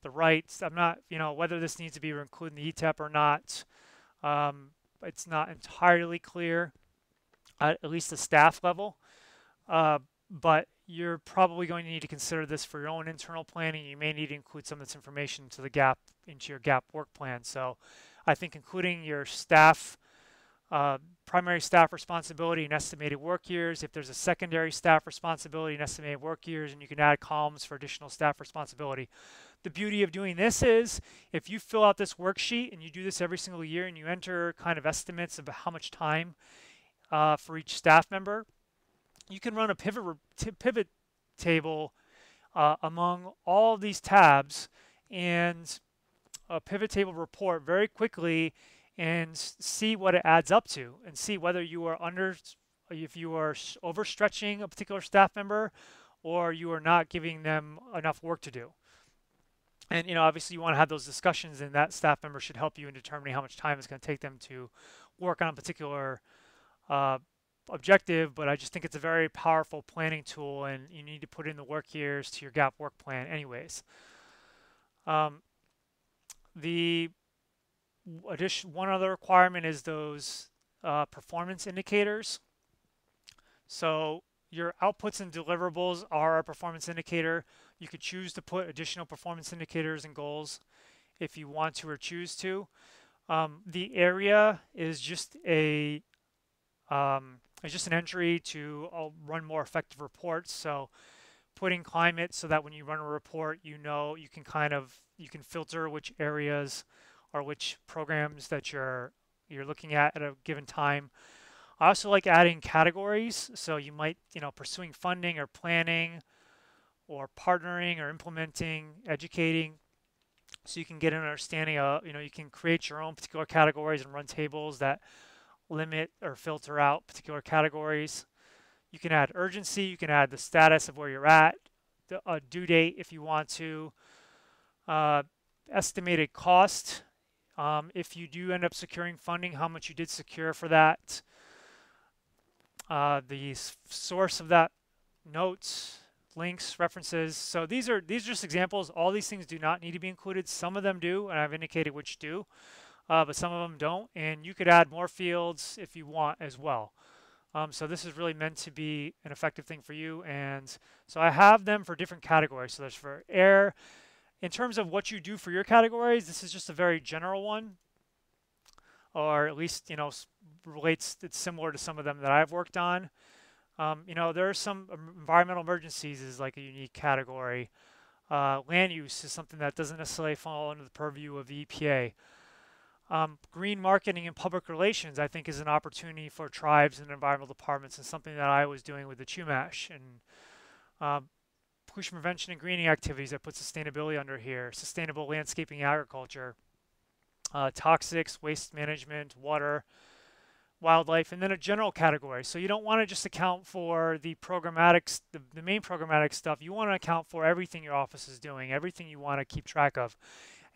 the right. I'm not, whether this needs to be included in the ETEP or not, it's not entirely clear, at least the staff level, but you're probably going to need to consider this for your own internal planning. You may need to include some of this information into your GAP work plan. So I think including your staff, primary staff responsibility and estimated work years, if there's a secondary staff responsibility and estimated work years, and you can add columns for additional staff responsibility. The beauty of doing this is if you fill out this worksheet and you do this every single year and you enter kind of estimates of how much time for each staff member, you can run a pivot table among all of these tabs and a pivot table report very quickly and see what it adds up to and see whether you are if you are overstretching a particular staff member or you are not giving them enough work to do. And obviously you want to have those discussions, and that staff member should help you in determining how much time it's going to take them to work on a particular objective. But I just think it's a very powerful planning tool, and you need to put in the work years to your GAP work plan anyways. The one other requirement is those performance indicators. So your outputs and deliverables are a performance indicator. You could choose to put additional performance indicators and goals if you want to or choose to. The area is just an entry to run more effective reports. So putting climate so that when you run a report, you can filter which areas or which programs that you're looking at a given time. I also like adding categories. So you might, pursuing funding or planning or partnering or implementing, educating, so you can get an understanding of, you can create your own particular categories and run tables that limit or filter out particular categories. You can add urgency, you can add the status of where you're at, a due date if you want to, estimated cost, if you do end up securing funding, how much you did secure for that, the source of that, notes, links, references. So these are just examples. All these things do not need to be included. Some of them do, and I've indicated which do, but some of them don't. And you could add more fields if you want as well. So this is really meant to be an effective thing for you. And so I have them for different categories. So there's for air. In terms of what you do for your categories, this is just a very general one, or at least, relates, it's similar to some of them that I've worked on. There are some environmental emergencies is like a unique category. Land use is something that doesn't necessarily fall under the purview of the EPA. Green marketing and public relations, I think, is an opportunity for tribes and environmental departments, and something that I was doing with the Chumash. And pollution prevention and greening activities, I put sustainability under here. Sustainable landscaping, agriculture, toxics, waste management, water, wildlife, and then a general category. So you don't want to just account for the programmatic, the main programmatic stuff. You want to account for everything your office is doing, everything you want to keep track of.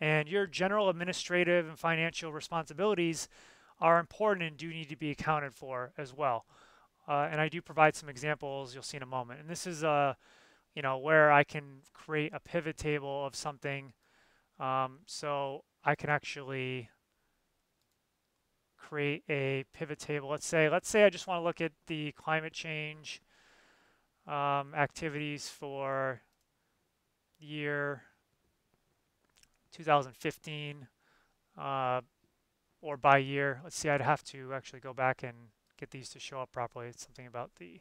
And your general administrative and financial responsibilities are important and do need to be accounted for as well. And I do provide some examples you'll see in a moment. And this is where I can create a pivot table of something. So I can actually create a pivot table. Let's say I just want to look at the climate change activities for year 2015, or by year. Let's see, I'd have to actually go back and get these to show up properly. It's something about the,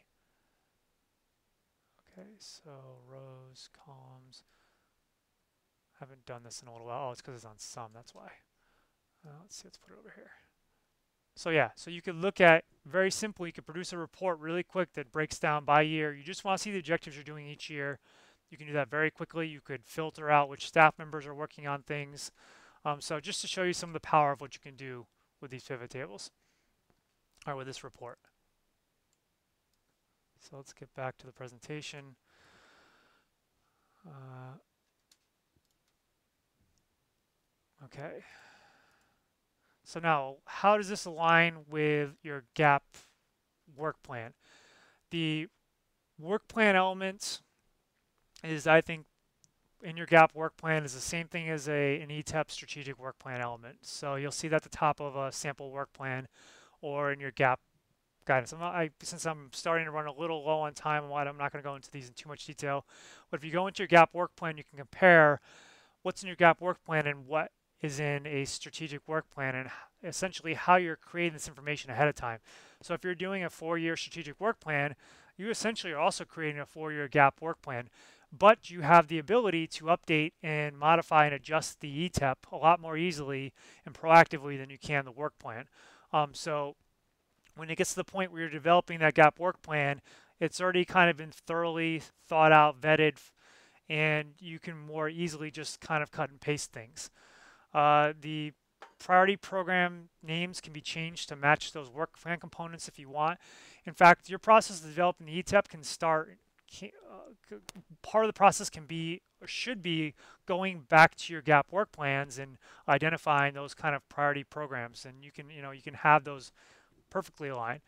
okay, so rows, columns. I haven't done this in a little while. Oh, it's because it's on sum, that's why. Let's see, let's put it over here. So yeah, so you could look at, very simply, you could produce a report really quick that breaks down by year. You just want to see the objectives you're doing each year. You can do that very quickly. You could filter out which staff members are working on things. So just to show you some of the power of what you can do with these pivot tables, or with this report. So let's get back to the presentation. Okay. So now, how does this align with your GAP work plan? The work plan element is, I think, in your GAP work plan is the same thing as an ETEP strategic work plan element. So you'll see that at the top of a sample work plan or in your GAP guidance. Since I'm starting to run a little low on time, I'm not going to go into these in too much detail. But if you go into your GAP work plan, you can compare what's in your GAP work plan and what is in a strategic work plan, and essentially how you're creating this information ahead of time. So if you're doing a 4-year strategic work plan, you essentially are also creating a 4-year GAP work plan, but you have the ability to update and modify and adjust the ETEP a lot more easily and proactively than you can the work plan. So when it gets to the point where you're developing that GAP work plan, it's already kind of been thoroughly thought out, vetted, and you can more easily just kind of cut and paste things. The priority program names can be changed to match those work plan components if you want. In fact, your process of developing the ETEP can start, part of the process can be, or should be, going back to your GAP work plans and identifying those kind of priority programs. And you can have those perfectly aligned.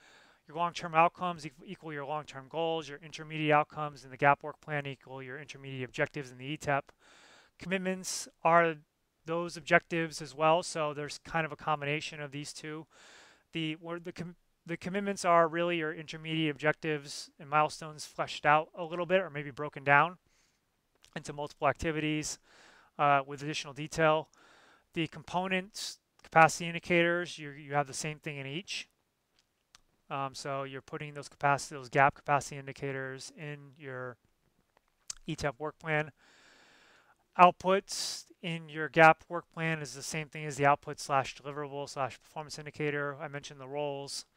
Your long-term outcomes equal your long-term goals. Your intermediate outcomes in the GAP work plan equal your intermediate objectives in the ETEP. Commitments are those objectives as well, so there's kind of a combination of these two. The commitments are really your intermediate objectives and milestones fleshed out a little bit, or maybe broken down into multiple activities with additional detail. The components, capacity indicators, you have the same thing in each. So you're putting those GAP capacity indicators in your ETEP work plan. Outputs in your GAP work plan is the same thing as the output /deliverable/performance indicator. I mentioned the roles.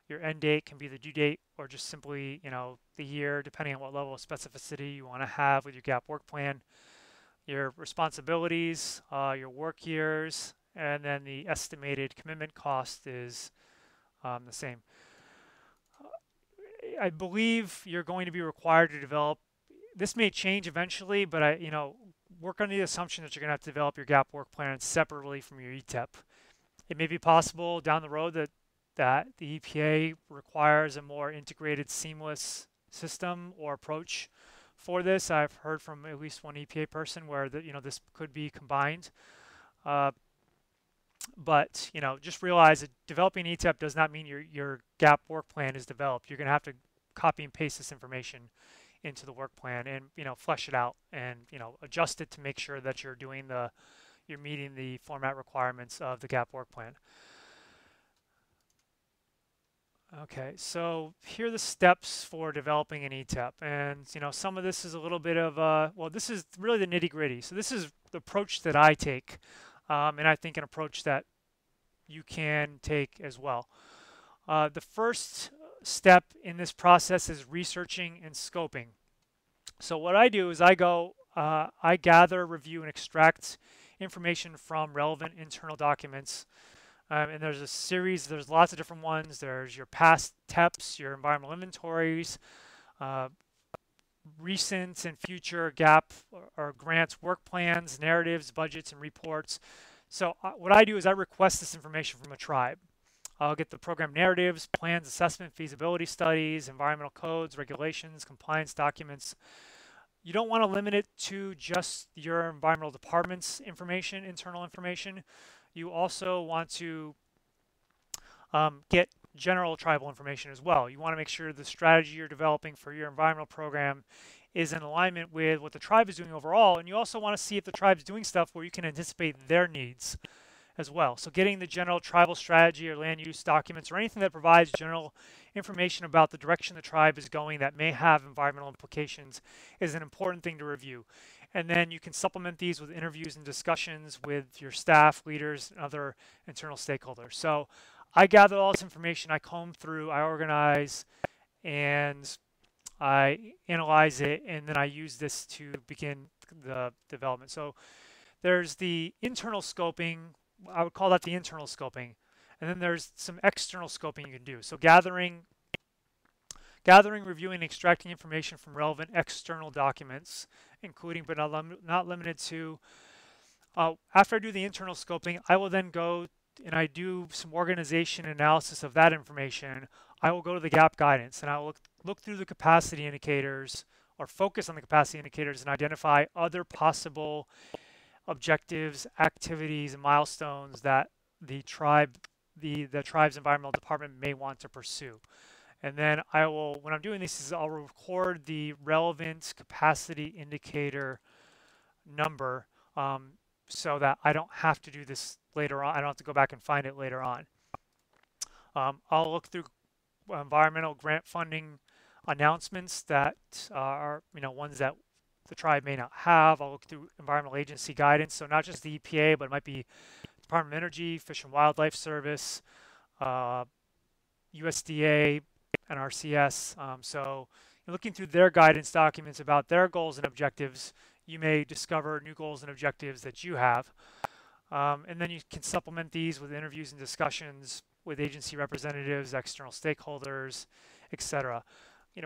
Your end date can be the due date or just simply, the year, depending on what level of specificity you want to have with your gap work plan. Your responsibilities, your work years, and then the estimated commitment cost is the same. I believe you're going to be required to develop. This may change eventually, but work on the assumption that you're going to have to develop your gap work plan separately from your ETEP. It may be possible down the road that the EPA requires a more integrated, seamless system or approach for this. I've heard from at least one EPA person where this could be combined. But just realize that developing an ETEP does not mean your gap work plan is developed. You're going to have to copy and paste this information into the work plan and flesh it out and adjust it to make sure that you're meeting the format requirements of the gap work plan. Okay, so here are the steps for developing an ETEP, and some of this is a little bit of well, this is really the nitty-gritty. So this is the approach that I take, and I think an approach that you can take as well. The first step in this process is researching and scoping. So what I do is I gather, review, and extract information from relevant internal documents. And there's lots of different ones. There's your past TEPs, your environmental inventories, recent and future gap or grants work plans, narratives, budgets, and reports. So what I do is I request this information from a tribe. I'll get the program narratives, plans, assessment, feasibility studies, environmental codes, regulations, compliance documents. You don't want to limit it to just your environmental department's information, internal information. You also want to get general tribal information as well. You want to make sure the strategy you're developing for your environmental program is in alignment with what the tribe is doing overall, and you also want to see if the tribe's doing stuff where you can anticipate their needs as well. So getting the general tribal strategy or land use documents or anything that provides general information about the direction the tribe is going that may have environmental implications is an important thing to review. And then you can supplement these with interviews and discussions with your staff, leaders, and other internal stakeholders. So I gather all this information, I comb through, I organize, and I analyze it, and then I use this to begin the development. So there's the internal scoping. I would call that the internal scoping. And then there's some external scoping you can do. So gathering, reviewing, and extracting information from relevant external documents, including but not limited to. After I do the internal scoping, I will then go and I do some organization analysis of that information. I will go to the gap guidance and I will look through the capacity indicators or focus on the capacity indicators and identify other possible objectives, activities, and milestones that the tribe's environmental department may want to pursue. And then when I'm doing this, I'll record the relevant capacity indicator number so that I don't have to do this later on. I don't have to go back and find it later on. I'll look through environmental grant funding announcements that are ones that the tribe may not have. I'll look through environmental agency guidance, so not just the EPA, but it might be Department of Energy, Fish and Wildlife Service, USDA, and RCS. So looking through their guidance documents about their goals and objectives, you may discover new goals and objectives that you have. And then you can supplement these with interviews and discussions with agency representatives, external stakeholders, etc.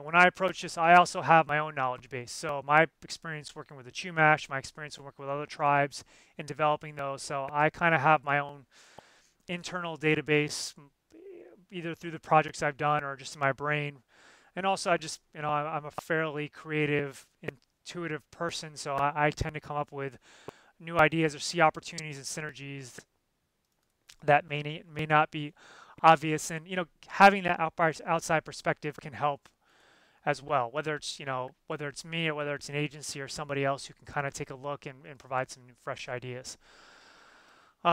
When I approach this, I also have my own knowledge base. So my experience working with the Chumash, my experience working with other tribes in developing those. So I kind of have my own internal database, either through the projects I've done or just in my brain. And also I just, I'm a fairly creative, intuitive person. So I tend to come up with new ideas or see opportunities and synergies that may not be obvious. And, having that outside perspective can help as well, whether it's me or whether it's an agency or somebody else who can kind of take a look and provide some fresh ideas.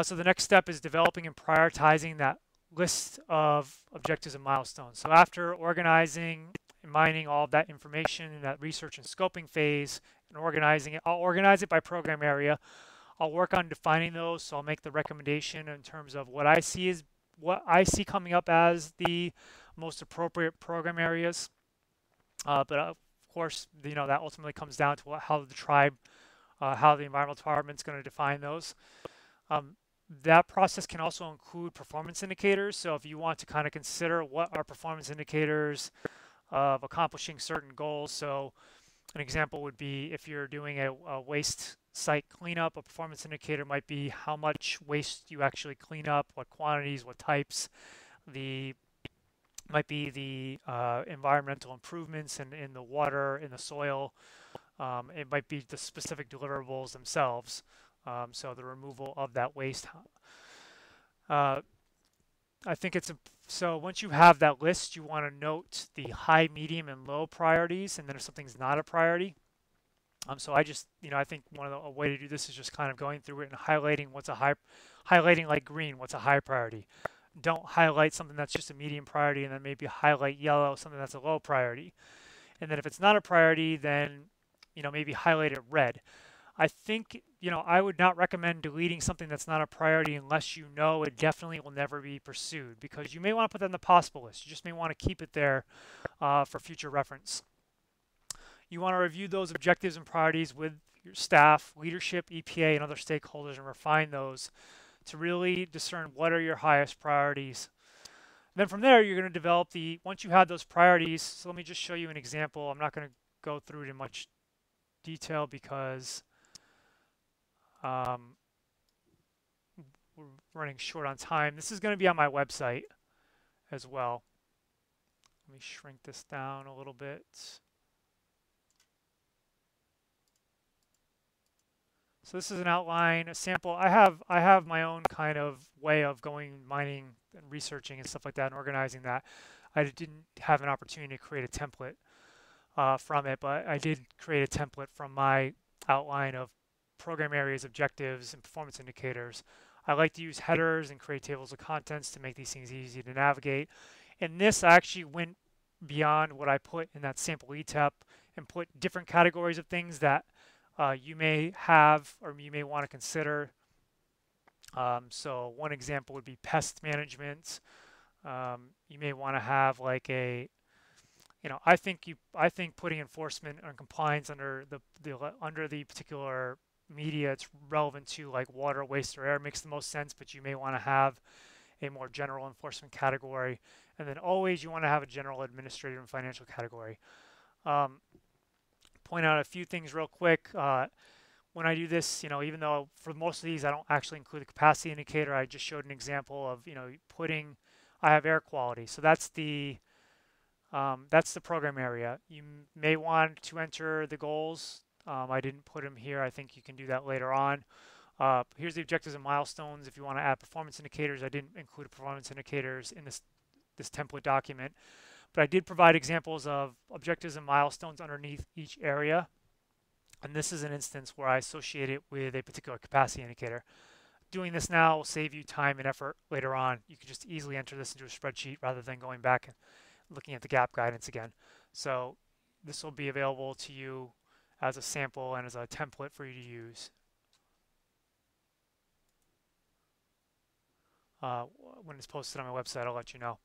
So the next step is developing and prioritizing that list of objectives and milestones. So after organizing and mining all of that information in that research and scoping phase and organizing it, I'll organize it by program area. I'll work on defining those, so I'll make the recommendation in terms of what I see coming up as the most appropriate program areas. But of course, that ultimately comes down to how the tribe, how the environmental department is going to define those. That process can also include performance indicators. So if you want to kind of consider what are performance indicators of accomplishing certain goals. So an example would be if you're doing a waste site cleanup, a performance indicator might be how much waste you actually clean up, what quantities, what types. Might be the environmental improvements in the water, in the soil. It might be the specific deliverables themselves. So the removal of that waste. I think so once you have that list, you want to note the high, medium, and low priorities, and then if something's not a priority. So I just, I think a way to do this is just kind of going through it and highlighting highlighting like green, what's a high priority. Don't highlight something that's just a medium priority, and then maybe highlight yellow, something that's a low priority. And then if it's not a priority, then, maybe highlight it red. I think, I would not recommend deleting something that's not a priority unless you know it definitely will never be pursued, because you may want to put that in the possible list. You just may want to keep it there for future reference. You want to review those objectives and priorities with your staff, leadership, EPA, and other stakeholders and refine those to really discern what are your highest priorities. And then from there, you're going to develop once you have those priorities, so let me just show you an example. I'm not going to go through it in much detail because we're running short on time. This is going to be on my website as well. Let me shrink this down a little bit. So this is an outline, a sample. I have my own kind of way of going mining and researching and stuff like that and organizing that. I didn't have an opportunity to create a template from it, but I did create a template from my outline of program areas, objectives, and performance indicators. I like to use headers and create tables of contents to make these things easy to navigate. And this actually went beyond what I put in that sample ETEP and put different categories of things that you may have or you may want to consider. So one example would be pest management. You may want to have like I think putting enforcement and compliance under the particular media it's relevant to, like water, waste, or air, makes the most sense. But you may want to have a more general enforcement category, and then always you want to have a general administrative and financial category. Point out a few things real quick. When I do this, even though for most of these I don't actually include the capacity indicator, I just showed an example of, I have air quality. So that's the program area. You may want to enter the goals. I didn't put them here. I think you can do that later on. Here's the objectives and milestones. If you want to add performance indicators, I didn't include performance indicators in this template document. But I did provide examples of objectives and milestones underneath each area. And this is an instance where I associate it with a particular capacity indicator. Doing this now will save you time and effort later on. You can just easily enter this into a spreadsheet rather than going back and looking at the gap guidance again. So this will be available to you as a sample and as a template for you to use. When it's posted on my website, I'll let you know.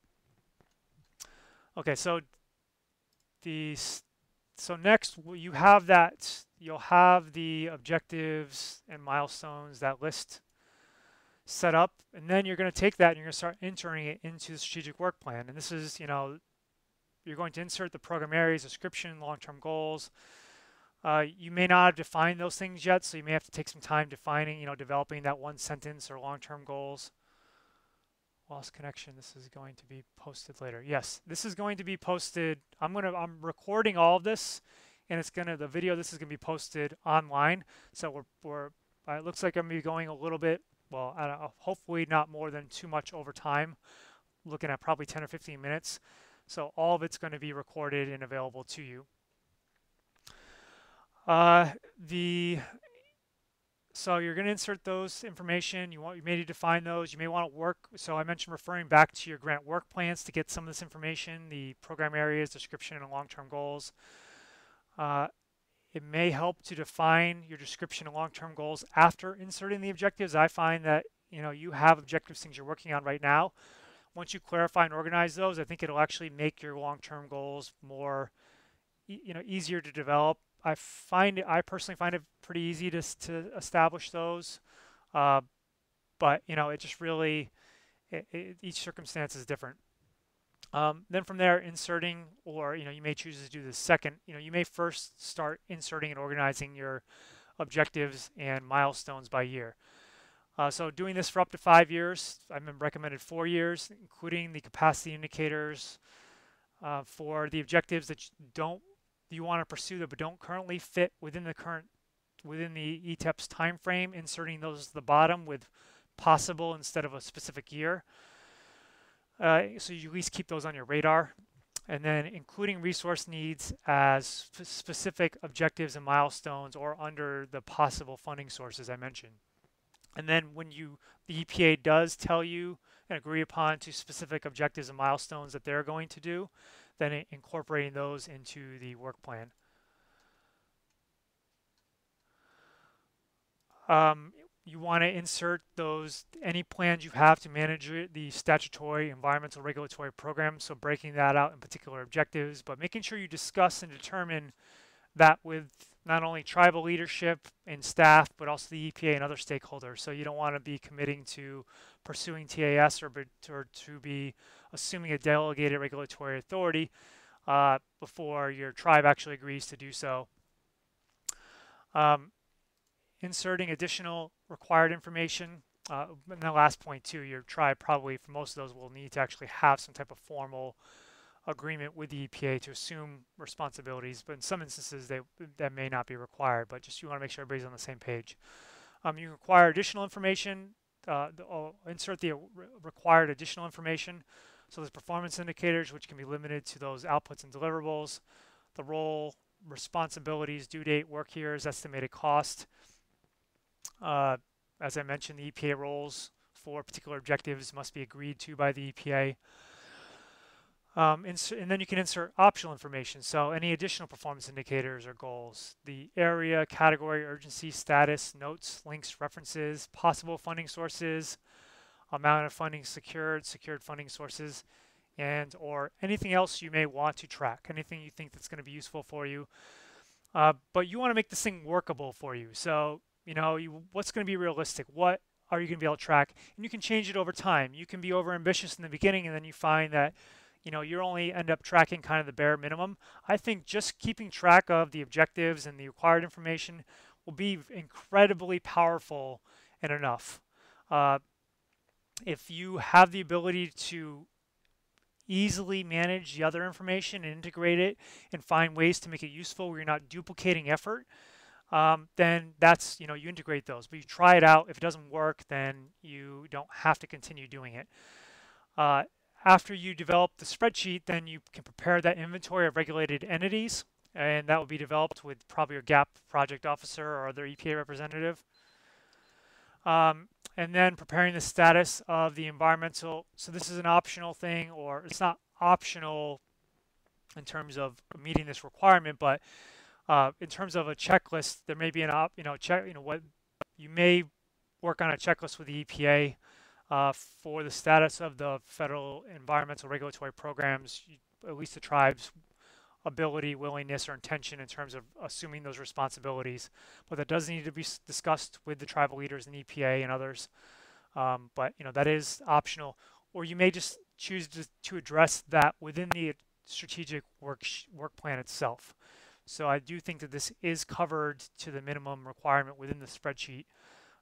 Okay, so next you have that. You'll have the objectives and milestones, that list set up, and then you're going to take that and you're going to start entering it into the strategic work plan. And this is, you're going to insert the program areas, description, long-term goals. You may not have defined those things yet, so you may have to take some time defining, developing that one sentence or long-term goals. Lost connection. This is going to be posted later. Yes, this is going to be posted. I'm recording all of this, and the video. This is going to be posted online. So it looks like I'm going to be going a little bit. Well, hopefully not more than too much over time. Looking at probably 10 or 15 minutes. So all of it's going to be recorded and available to you. So you're going to insert those information. You may need to define those. You may want to work. So I mentioned referring back to your grant work plans to get some of this information, the program areas, description, and long-term goals. It may help to define your description and long-term goals after inserting the objectives. I find that you have objectives, things you're working on right now. once you clarify and organize those, I think it'll actually make your long-term goals more, easier to develop. I personally find it pretty easy to establish those, uh, but it just really each circumstance is different. Then from there, inserting, or you may choose to do the second. You may first start inserting and organizing your objectives and milestones by year. So doing this for up to 5 years, I've been recommended 4 years, including the capacity indicators for the objectives that you want to pursue that but don't currently fit within the ETEP's time frame. Inserting those at the bottom with possible instead of a specific year. So you at least keep those on your radar. And then including resource needs as specific objectives and milestones or under the possible funding sources I mentioned. And then when the EPA does tell you and agree upon to specific objectives and milestones that they're going to do, then incorporating those into the work plan. You want to insert any plans you have to manage the statutory environmental regulatory program, so breaking that out in particular objectives, but making sure you discuss and determine that with not only tribal leadership and staff, but also the EPA and other stakeholders. So you don't want to be committing to pursuing TAS or to be assuming a delegated regulatory authority before your tribe actually agrees to do so. Inserting additional required information. And the last point too, your tribe probably for most of those will need to actually have some type of formal agreement with the EPA to assume responsibilities, but in some instances that may not be required, but just you want to make sure everybody's on the same page. You require additional information, insert the required additional information. So there's performance indicators, which can be limited to those outputs and deliverables, the role, responsibilities, due date, work years, estimated cost. As I mentioned, the EPA roles for particular objectives must be agreed to by the EPA. And then you can insert optional information. So any additional performance indicators or goals, the area, category, urgency, status, notes, links, references, possible funding sources, amount of funding secured funding sources, and or anything else you may want to track, anything you think that's going to be useful for you. But you want to make this thing workable for you. So, what's going to be realistic? What are you going to be able to track? And you can change it over time. You can be over ambitious in the beginning, and then you find that you only end up tracking kind of the bare minimum. I think just keeping track of the objectives and the required information will be incredibly powerful and enough. If you have the ability to easily manage the other information and integrate it and find ways to make it useful where you're not duplicating effort, then that's, you integrate those. But you try it out. If it doesn't work, then you don't have to continue doing it. After you develop the spreadsheet, then you can prepare that inventory of regulated entities, and that will be developed with probably your GAP project officer or other EPA representative. And then preparing the status of the environmental. So this is an optional thing, or it's not optional in terms of meeting this requirement, but in terms of a checklist, there may be what you may work on a checklist with the EPA. For the status of the federal environmental regulatory programs, at least the tribe's ability, willingness, or intention in terms of assuming those responsibilities. But that does need to be discussed with the tribal leaders and EPA and others. But that is optional. Or you may just choose to address that within the strategic work plan itself. So I do think that this is covered to the minimum requirement within the spreadsheet,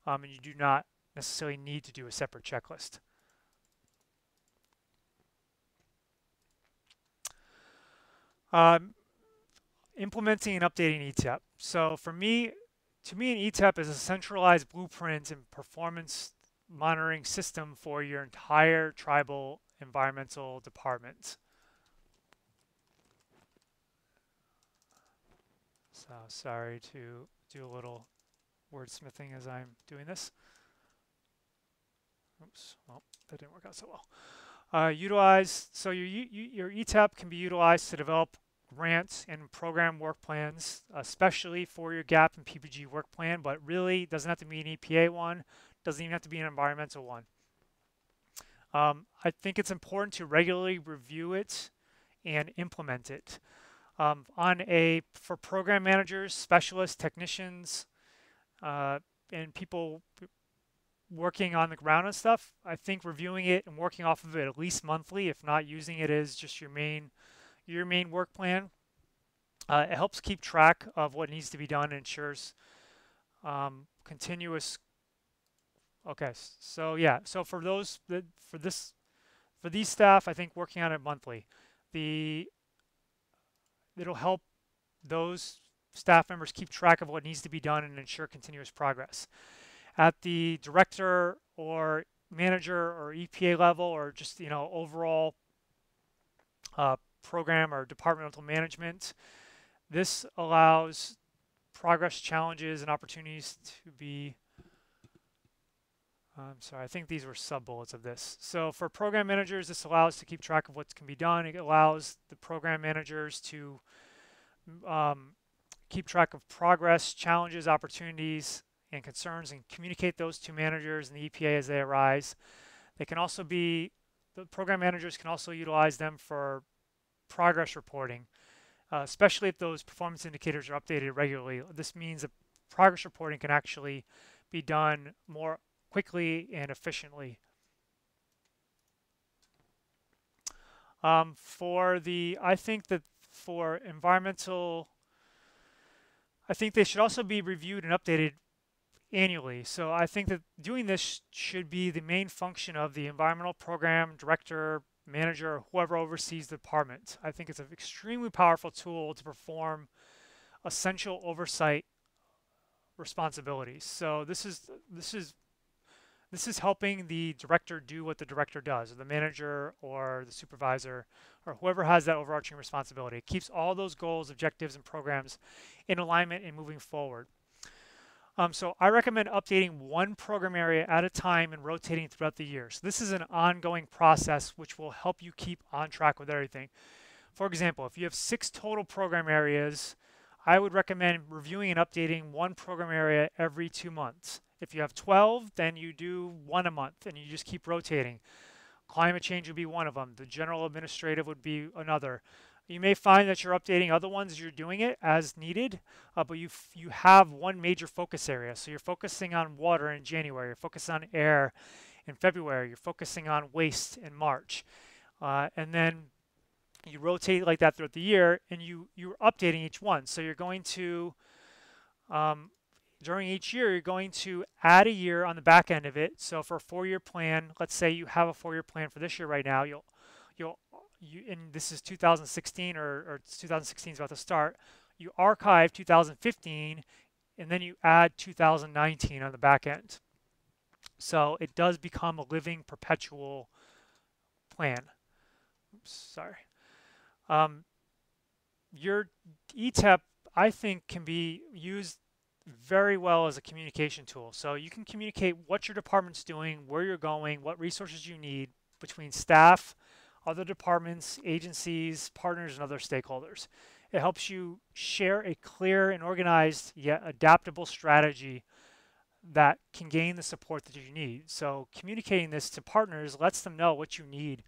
and you do not necessarily need to do a separate checklist. Implementing and updating ETEP. So to me, an ETEP is a centralized blueprint and performance monitoring system for your entire tribal environmental department. So sorry to do a little wordsmithing as I'm doing this. Oops, well, that didn't work out so well. So your ETEP can be utilized to develop grant and program work plans, especially for your GAP and PPG work plan, but really doesn't have to be an EPA one, doesn't even have to be an environmental one. I think it's important to regularly review it and implement it. For program managers, specialists, technicians, and people working on the ground and stuff, I think reviewing it and working off of it at least monthly, if not using it as just your main work plan, it helps keep track of what needs to be done and ensures continuous. Okay, so yeah, so for these staff, I think working on it monthly, it'll help those staff members keep track of what needs to be done and ensure continuous progress. At the director or manager or EPA level, or just overall program or departmental management, this allows progress, challenges, and opportunities to be. I'm sorry, I think these were sub-bullets of this. So for program managers, this allows to keep track of what can be done. It allows the program managers to keep track of progress, challenges, opportunities, and concerns, and communicate those to managers and the EPA as they arise. The program managers can also utilize them for progress reporting, especially if those performance indicators are updated regularly. This means that progress reporting can actually be done more quickly and efficiently. I think that for environmental, I think they should also be reviewed and updated annually. So I think that doing this should be the main function of the environmental program director, manager, or whoever oversees the department. I think it's an extremely powerful tool to perform essential oversight responsibilities. So this is helping the director do what the director does, or the manager or the supervisor or whoever has that overarching responsibility. It keeps all those goals, objectives, and programs in alignment and moving forward. So I recommend updating one program area at a time and rotating throughout the year. So this is an ongoing process which will help you keep on track with everything. For example, if you have 6 total program areas, I would recommend reviewing and updating one program area every 2 months. If you have 12, then you do one a month and you just keep rotating. Climate change would be one of them. The general administrative would be another. You may find that you're updating other ones as you're doing it as needed, but you have one major focus area. So you're focusing on water in January, you're focusing on air in February, you're focusing on waste in March. And then you rotate like that throughout the year, and you're updating each one. So you're going to, during each year, you're going to add a year on the back end of it. So for a 4-year plan, let's say you have a 4-year plan for this year right now, and this is 2016 or 2016 is about to start, you archive 2015 and then you add 2019 on the back end. So it does become a living perpetual plan. Oops, sorry. Your ETEP, I think, can be used very well as a communication tool. So you can communicate what your department's doing, where you're going, what resources you need between staff, other departments, agencies, partners, and other stakeholders. It helps you share a clear and organized yet adaptable strategy that can gain the support that you need. So communicating this to partners lets them know what you need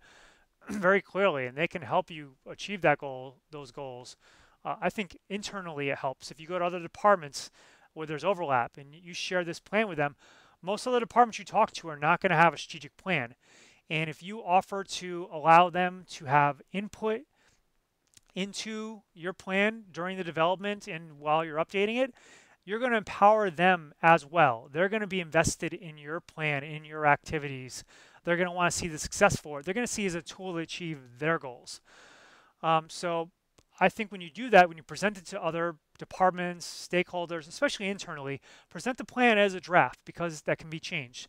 very clearly, and they can help you achieve those goals. I think internally it helps. If you go to other departments where there's overlap and you share this plan with them, most of the departments you talk to are not going to have a strategic plan. And if you offer to allow them to have input into your plan during the development and while you're updating it, you're going to empower them as well. They're going to be invested in your plan, in your activities. They're going to want to see the success for it. They're going to see it as a tool to achieve their goals. So I think when you do that, when you present it to other departments, stakeholders, especially internally, present the plan as a draft, because that can be changed.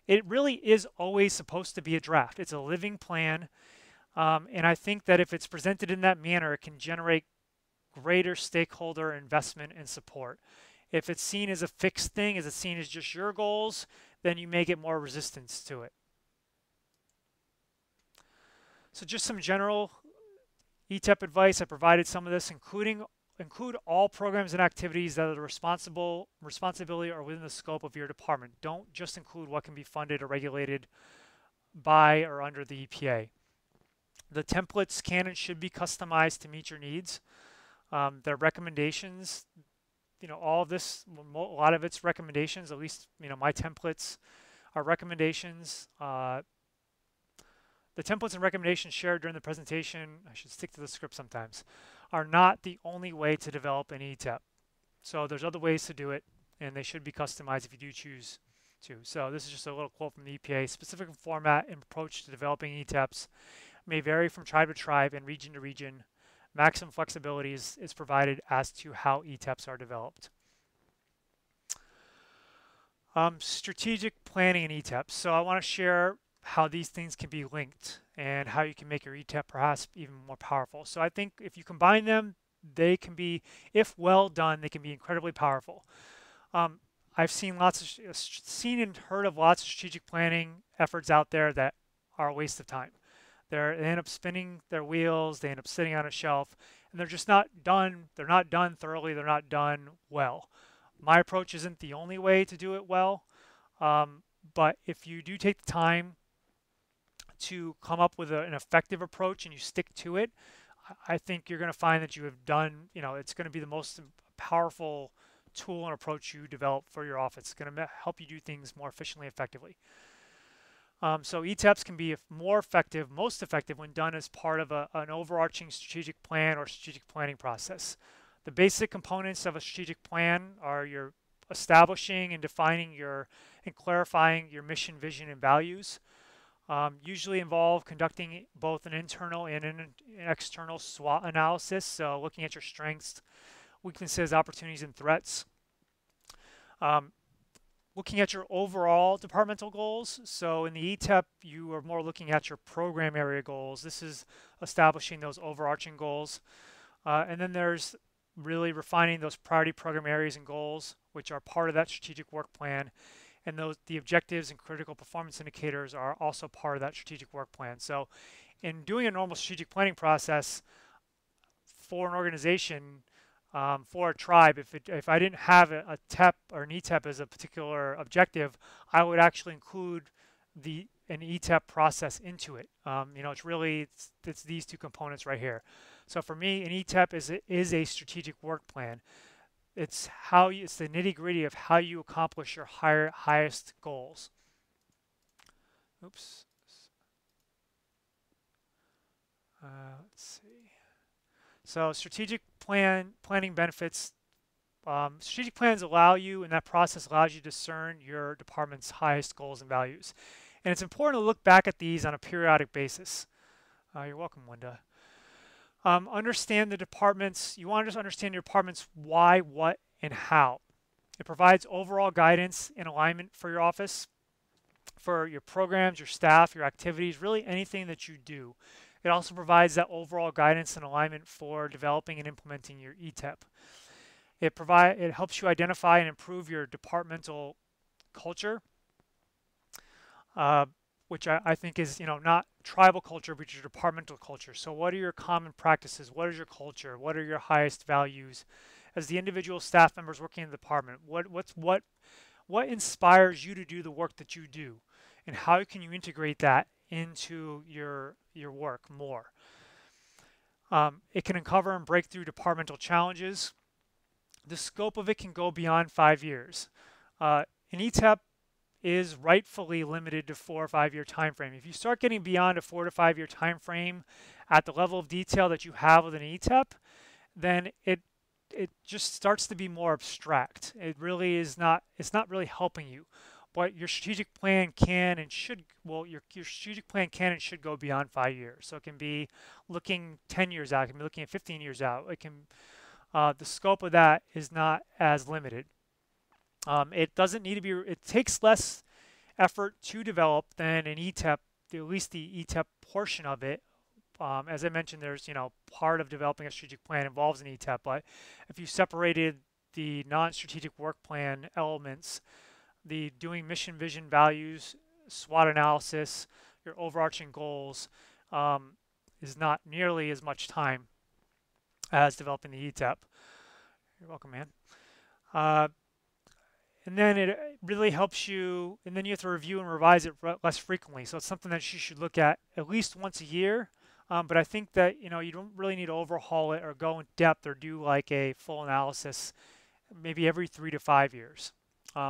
It really is always supposed to be a draft. It's a living plan. And I think that if it's presented in that manner, it can generate greater stakeholder investment and support. If it's seen as a fixed thing, as it's seen as just your goals, then you may get more resistance to it. So just some general ETEP advice. I provided some of this, include all programs and activities that are the responsibility or within the scope of your department. Don't just include what can be funded or regulated by or under the EPA. The templates can and should be customized to meet your needs. Their recommendations, all of this, a lot of it's recommendations, at least, my templates are recommendations. The templates and recommendations shared during the presentation, I should stick to the script sometimes, are not the only way to develop an ETEP. So there's other ways to do it, and they should be customized if you do choose to. So this is just a little quote from the EPA. Specific format and approach to developing ETEPs may vary from tribe to tribe and region to region. Maximum flexibility is provided as to how ETEPs are developed. Strategic planning and ETEPs. So I want to share how these things can be linked and how you can make your ETEP perhaps even more powerful. So I think if you combine them, they can be, if well done, they can be incredibly powerful. I've seen and heard of lots of strategic planning efforts out there that are a waste of time. They end up spinning their wheels, they end up sitting on a shelf, and they're just not done. They're not done thoroughly, they're not done well. My approach isn't the only way to do it well, but if you do take the time to come up with an effective approach and you stick to it, I think you're going to find that you have done, it's going to be the most powerful tool and approach you develop for your office. It's going to help you do things more efficiently, effectively. So ETEPs can be more effective, most effective when done as part of an overarching strategic plan or strategic planning process. The basic components of a strategic plan are your establishing and defining and clarifying your mission, vision, and values. Usually involve conducting both an internal and an external SWOT analysis, so looking at your strengths, weaknesses, opportunities, and threats. Looking at your overall departmental goals. So in the ETEP, you are more looking at your program area goals. This is establishing those overarching goals. And then there's really refining those priority program areas and goals, which are part of that strategic work plan. And the objectives and critical performance indicators are also part of that strategic work plan. So in doing a normal strategic planning process for an organization, for a tribe, if I didn't have a TEP or an ETEP as a particular objective, I would actually include an ETEP process into it. It's these two components right here. So for me, an ETEP is a strategic work plan. It's the nitty-gritty of how you accomplish your highest goals. Oops. Let's see. So strategic planning benefits. Strategic plans allow you, and that process allows you to discern your department's highest goals and values. And it's important to look back at these on a periodic basis. You're welcome, Linda. Understand the departments. You want to just understand your department's why, what, and how. It provides overall guidance and alignment for your office, for your programs, your staff, your activities, really anything that you do. It also provides that overall guidance and alignment for developing and implementing your ETEP. It helps you identify and improve your departmental culture, which I think is not tribal culture, but your departmental culture. So what are your common practices? What is your culture? What are your highest values? As the individual staff members working in the department, what inspires you to do the work that you do, and how can you integrate that into your work more? It can uncover and break through departmental challenges. The scope of it can go beyond 5 years. An ETEP is rightfully limited to 4 or 5 year time frame. If you start getting beyond a 4 to 5 year time frame at the level of detail that you have with an ETEP, then it just starts to be more abstract. It really is not. It's not really helping you. But your strategic plan can and should. Well, your strategic plan can and should go beyond 5 years. So it can be looking 10 years out. It can be looking at 15 years out. It can. The scope of that is not as limited. It doesn't need to be. It takes less effort to develop than an ETEP. At least the ETEP portion of it. As I mentioned, there's part of developing a strategic plan involves an ETEP. But if you separated the non-strategic work plan elements, the doing mission, vision, values, SWOT analysis, your overarching goals, is not nearly as much time as developing the ETEP. You're welcome, man. And then it really helps you, and then you have to review and revise it less frequently. So it's something that you should look at least once a year. But I think that you don't really need to overhaul it or go in depth or do like a full analysis maybe every 3 to 5 years.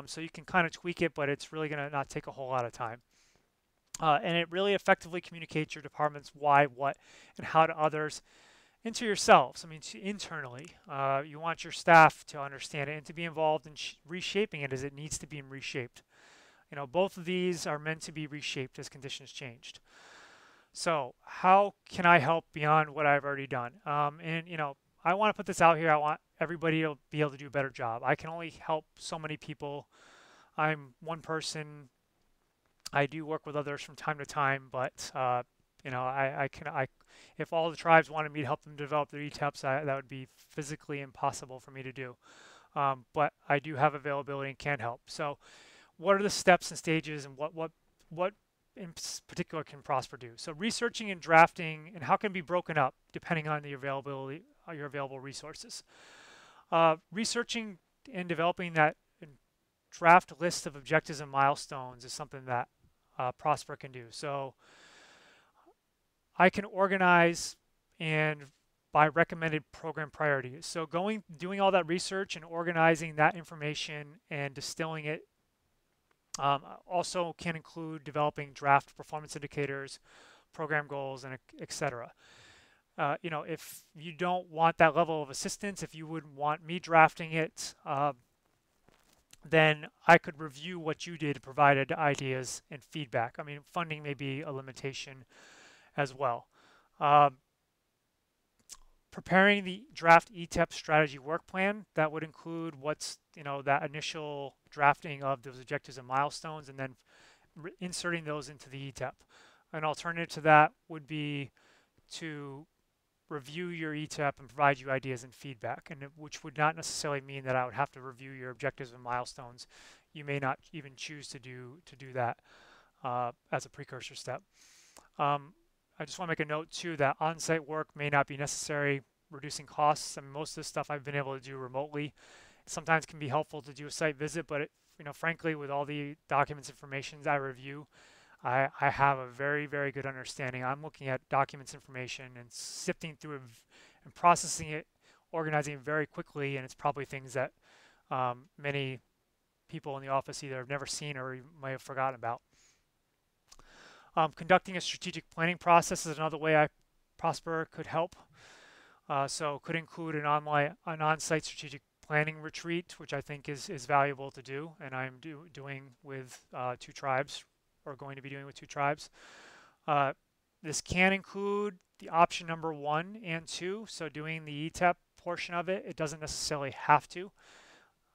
So you can kind of tweak it, but it's really going to not take a whole lot of time. And it really effectively communicates your department's why, what, and how to others and to yourselves. I mean, internally. You want your staff to understand it and to be involved in reshaping it as it needs to be reshaped. Both of these are meant to be reshaped as conditions changed. So how can I help beyond what I've already done? And I want to put this out here. I want everybody to be able to do a better job. I can only help so many people. I'm one person. I do work with others from time to time, but if all the tribes wanted me to help them develop their ETEPs, that would be physically impossible for me to do. But I do have availability and can help. So, what are the steps and stages, and what in particular can Prosper do? So, researching and drafting, and how can it be broken up depending on the availability, your available resources. Researching and developing that draft list of objectives and milestones is something that Prosper can do. So I can organize and by recommended program priorities. So doing all that research and organizing that information and distilling it also can include developing draft performance indicators, program goals, and etc. If you don't want that level of assistance, if you wouldn't want me drafting it, then I could review what you did, provided ideas and feedback. I mean, funding may be a limitation as well. Preparing the draft ETEP strategy work plan, that would include what's, that initial drafting of those objectives and milestones, and then inserting those into the ETEP. An alternative to that would be to review your ETEP and provide you ideas and feedback, and which would not necessarily mean that I would have to review your objectives and milestones. You may not even choose to do that as a precursor step. I just want to make a note too that on-site work may not be necessary, reducing costs. I mean, most of this stuff I've been able to do remotely. Sometimes can be helpful to do a site visit, but frankly, with all the documents, information I review, I have a very, very good understanding. I'm looking at documents, information, and sifting through and processing it, organizing it very quickly, and it's probably things that many people in the office either have never seen or might have forgotten about. Conducting a strategic planning process is another way Prosper could help. So could include an on-site strategic planning retreat, which I think is valuable to do, and I'm doing with 2 tribes, or going to be doing with 2 tribes. This can include the option number 1 and 2, so doing the ETEP portion of it. It doesn't necessarily have to.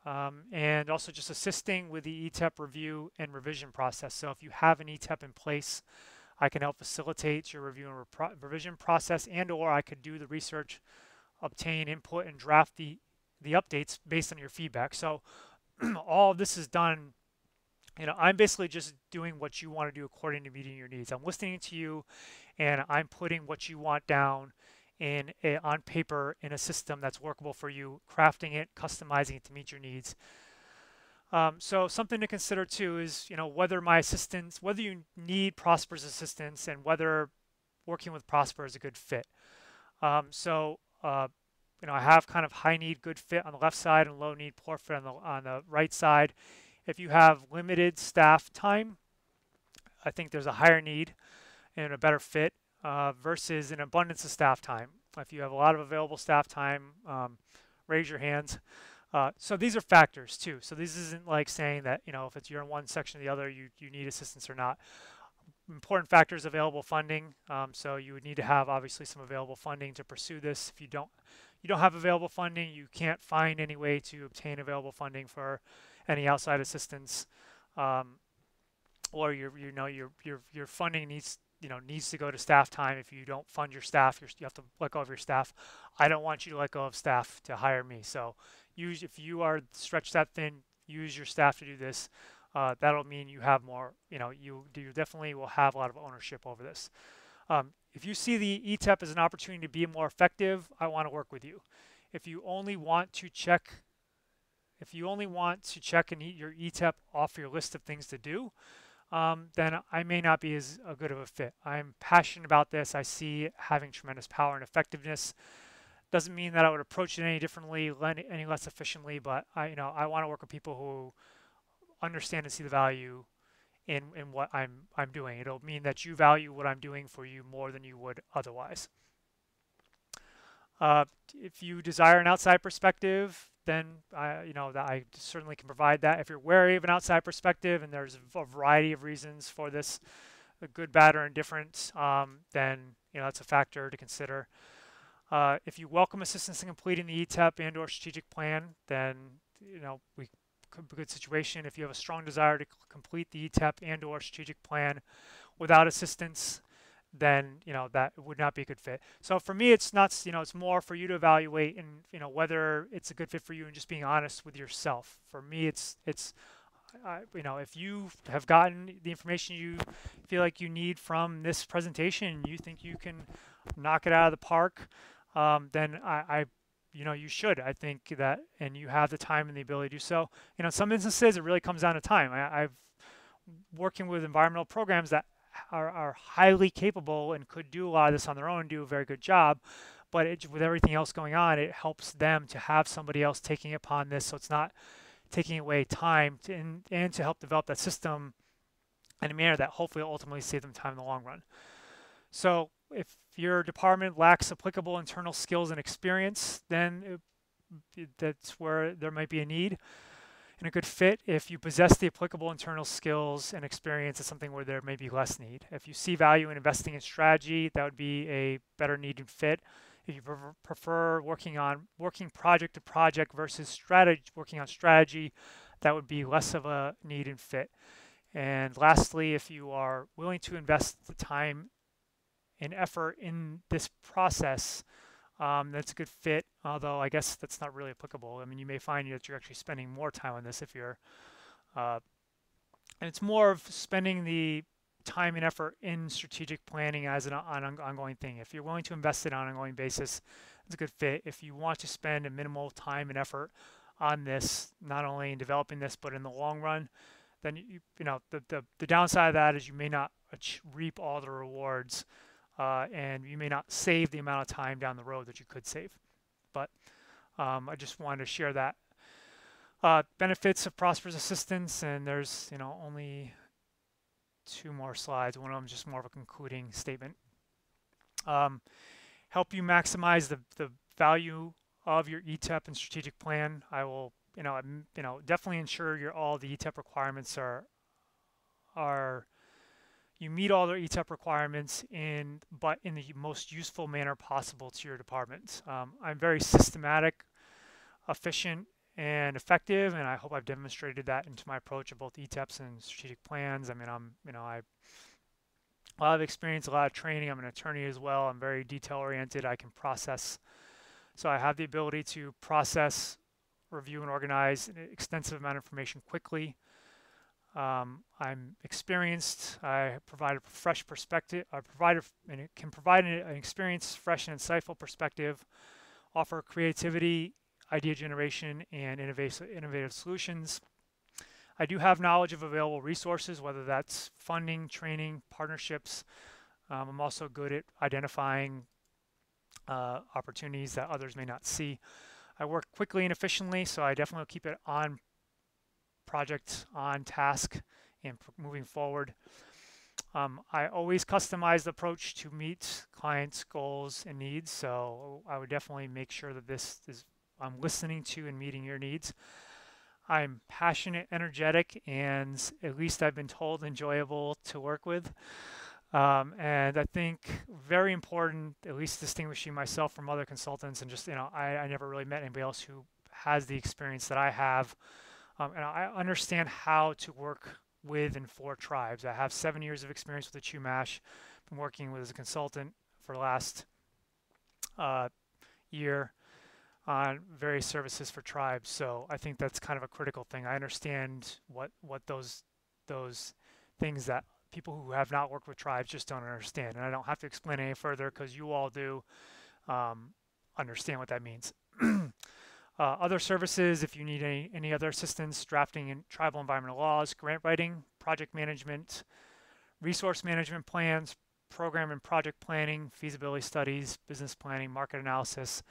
And also just assisting with the ETEP review and revision process. So if you have an ETEP in place, I can help facilitate your review and revision process, and or I could do the research, obtain input, and draft the updates based on your feedback. So all of this is done. I'm basically just doing what you want to do according to meeting your needs. I'm listening to you, and I'm putting what you want down on paper in a system that's workable for you, crafting it, customizing it to meet your needs. So something to consider too is, whether you need Prosper's assistance, and whether working with Prosper is a good fit. I have kind of high need, good fit on the left side, and low need, poor fit on the right side. If you have limited staff time, I think there's a higher need and a better fit versus an abundance of staff time. If you have a lot of available staff time, raise your hands. So these are factors too. So this isn't like saying that, if you're in one section or the other, you need assistance or not. Important factors: available funding. So you would need to have obviously some available funding to pursue this. If you don't have available funding, you can't find any way to obtain available funding for any outside assistance, or your funding needs to go to staff time. If you don't fund your staff, you have to let go of your staff. I don't want you to let go of staff to hire me. So if you are stretched that thin, use your staff to do this. That'll mean you have more, you definitely will have a lot of ownership over this. If you see the ETEP as an opportunity to be more effective, I want to work with you. If you only want to check If you only want to check and your ETEP off your list of things to do, then I may not be as good of a fit. I'm passionate about this. I see it having tremendous power and effectiveness. Doesn't mean that I would approach it any differently, any less efficiently, but I want to work with people who understand and see the value in what I'm doing. It'll mean that you value what I'm doing for you more than you would otherwise. If you desire an outside perspective, then I certainly can provide that. If you're wary of an outside perspective, and there's a variety of reasons for this, good, bad, or indifferent, then that's a factor to consider. If you welcome assistance in completing the ETEP and/or strategic plan, then we could be a good situation. If you have a strong desire to complete the ETEP and/or strategic plan without assistance, then that would not be a good fit. So for me, it's not, it's more for you to evaluate and whether it's a good fit for you, and just being honest with yourself. For me, it's if you have gotten the information you feel like you need from this presentation and you think you can knock it out of the park, then you should. I think that, and you have the time and the ability to do so. In some instances, it really comes down to time. I've working with environmental programs that are highly capable and could do a lot of this on their own, do a very good job, but with everything else going on, it helps them to have somebody else taking upon this, so it's not taking away time and to help develop that system in a manner that hopefully will ultimately save them time in the long run. So if your department lacks applicable internal skills and experience, then that's where there might be a need and a good fit. If you possess the applicable internal skills and experience, it's something where there may be less need. If you see value in investing in strategy, that would be a better need and fit. If you prefer working project to project versus working on strategy, that would be less of a need and fit. And lastly, if you are willing to invest the time and effort in this process, that's a good fit, although I guess that's not really applicable. I mean, you may find that you're actually spending more time on this if you're, and it's more of spending the time and effort in strategic planning as an ongoing thing. If you're willing to invest it on an ongoing basis, it's a good fit. If you want to spend a minimal time and effort on this, not only in developing this, but in the long run, then the downside of that is you may not reap all the rewards, and you may not save the amount of time down the road that you could save. But I just wanted to share that. Benefits of prosperous assistance, and there's only 2 more slides. One of them is just more of a concluding statement. Help you maximize the value of your ETEP and strategic plan. I will definitely ensure all the ETEP requirements are you meet all their ETEP requirements but in the most useful manner possible to your department. I'm very systematic, efficient, and effective, and I hope I've demonstrated that into my approach of both ETEPs and strategic plans. I mean, I a lot of experience, a lot of training. I'm an attorney as well. I'm very detail-oriented. I can process. So I have the ability to process, review, and organize an extensive amount of information quickly. I'm experienced. I provide a fresh perspective. It can provide an experienced, fresh, and insightful perspective, offer creativity, idea generation, and innovative solutions. I do have knowledge of available resources, whether that's funding, training, partnerships. I'm also good at identifying opportunities that others may not see. I work quickly and efficiently, so I definitely keep it on project, on task, and moving forward. I always customize the approach to meet clients' goals and needs, so I would definitely make sure that I'm listening to and meeting your needs. I'm passionate, energetic, and at least I've been told enjoyable to work with. And I think very important, at least distinguishing myself from other consultants, and just, I never really met anybody else who has the experience that I have. And I understand how to work with and for tribes. I have 7 years of experience with the Chumash. Been working with as a consultant for the last year on various services for tribes. So I think that's kind of a critical thing. I understand what those things that people who have not worked with tribes just don't understand. And I don't have to explain any further because you all do understand what that means. Other services, if you need any other assistance, drafting in tribal environmental laws, grant writing, project management, resource management plans, program and project planning, feasibility studies, business planning, market analysis.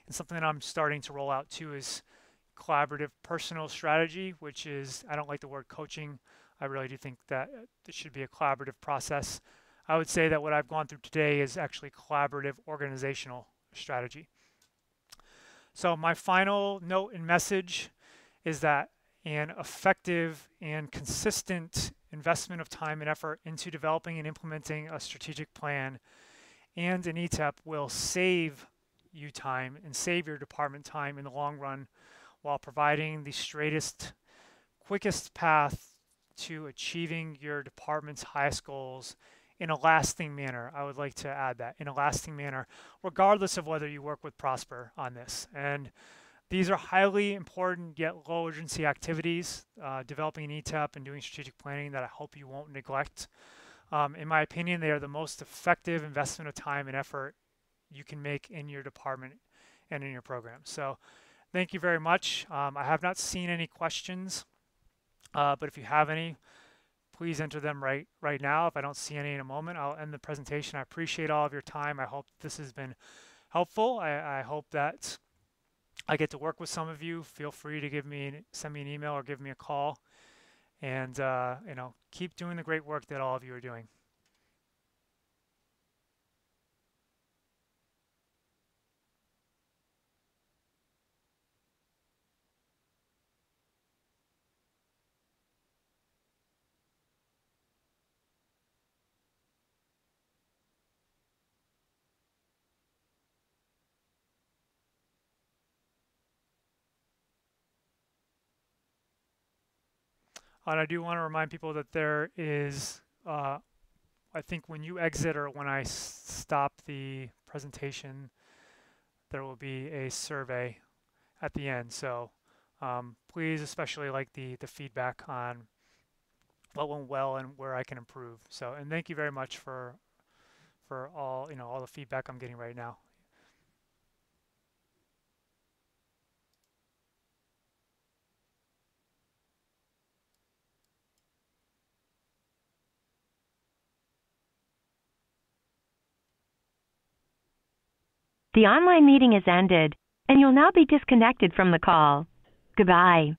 And something that I'm starting to roll out too is collaborative personal strategy, which is, I don't like the word coaching. I really do think that it should be a collaborative process. I would say that what I've gone through today is actually collaborative organizational strategy. So my final note and message is that an effective and consistent investment of time and effort into developing and implementing a strategic plan and an ETEP will save you time and save your department time in the long run while providing the straightest, quickest path to achieving your department's highest goals in a lasting manner. I would like to add that, in a lasting manner, regardless of whether you work with Prosper on this. And these are highly important yet low urgency activities, developing an ETEP and doing strategic planning that I hope you won't neglect. In my opinion, they are the most effective investment of time and effort you can make in your department and in your program. So thank you very much. I have not seen any questions, but if you have any, please enter them right now. If I don't see any in a moment, I'll end the presentation. I appreciate all of your time. I hope this has been helpful. I hope that I get to work with some of you. Feel free to send me an email or give me a call. And keep doing the great work that all of you are doing. And I do want to remind people that there is, I think when you exit or when I stop the presentation, there will be a survey at the end. So please especially like the feedback on what went well and where I can improve. So, and thank you very much for all, all the feedback I'm getting right now. The online meeting is ended, and you'll now be disconnected from the call. Goodbye.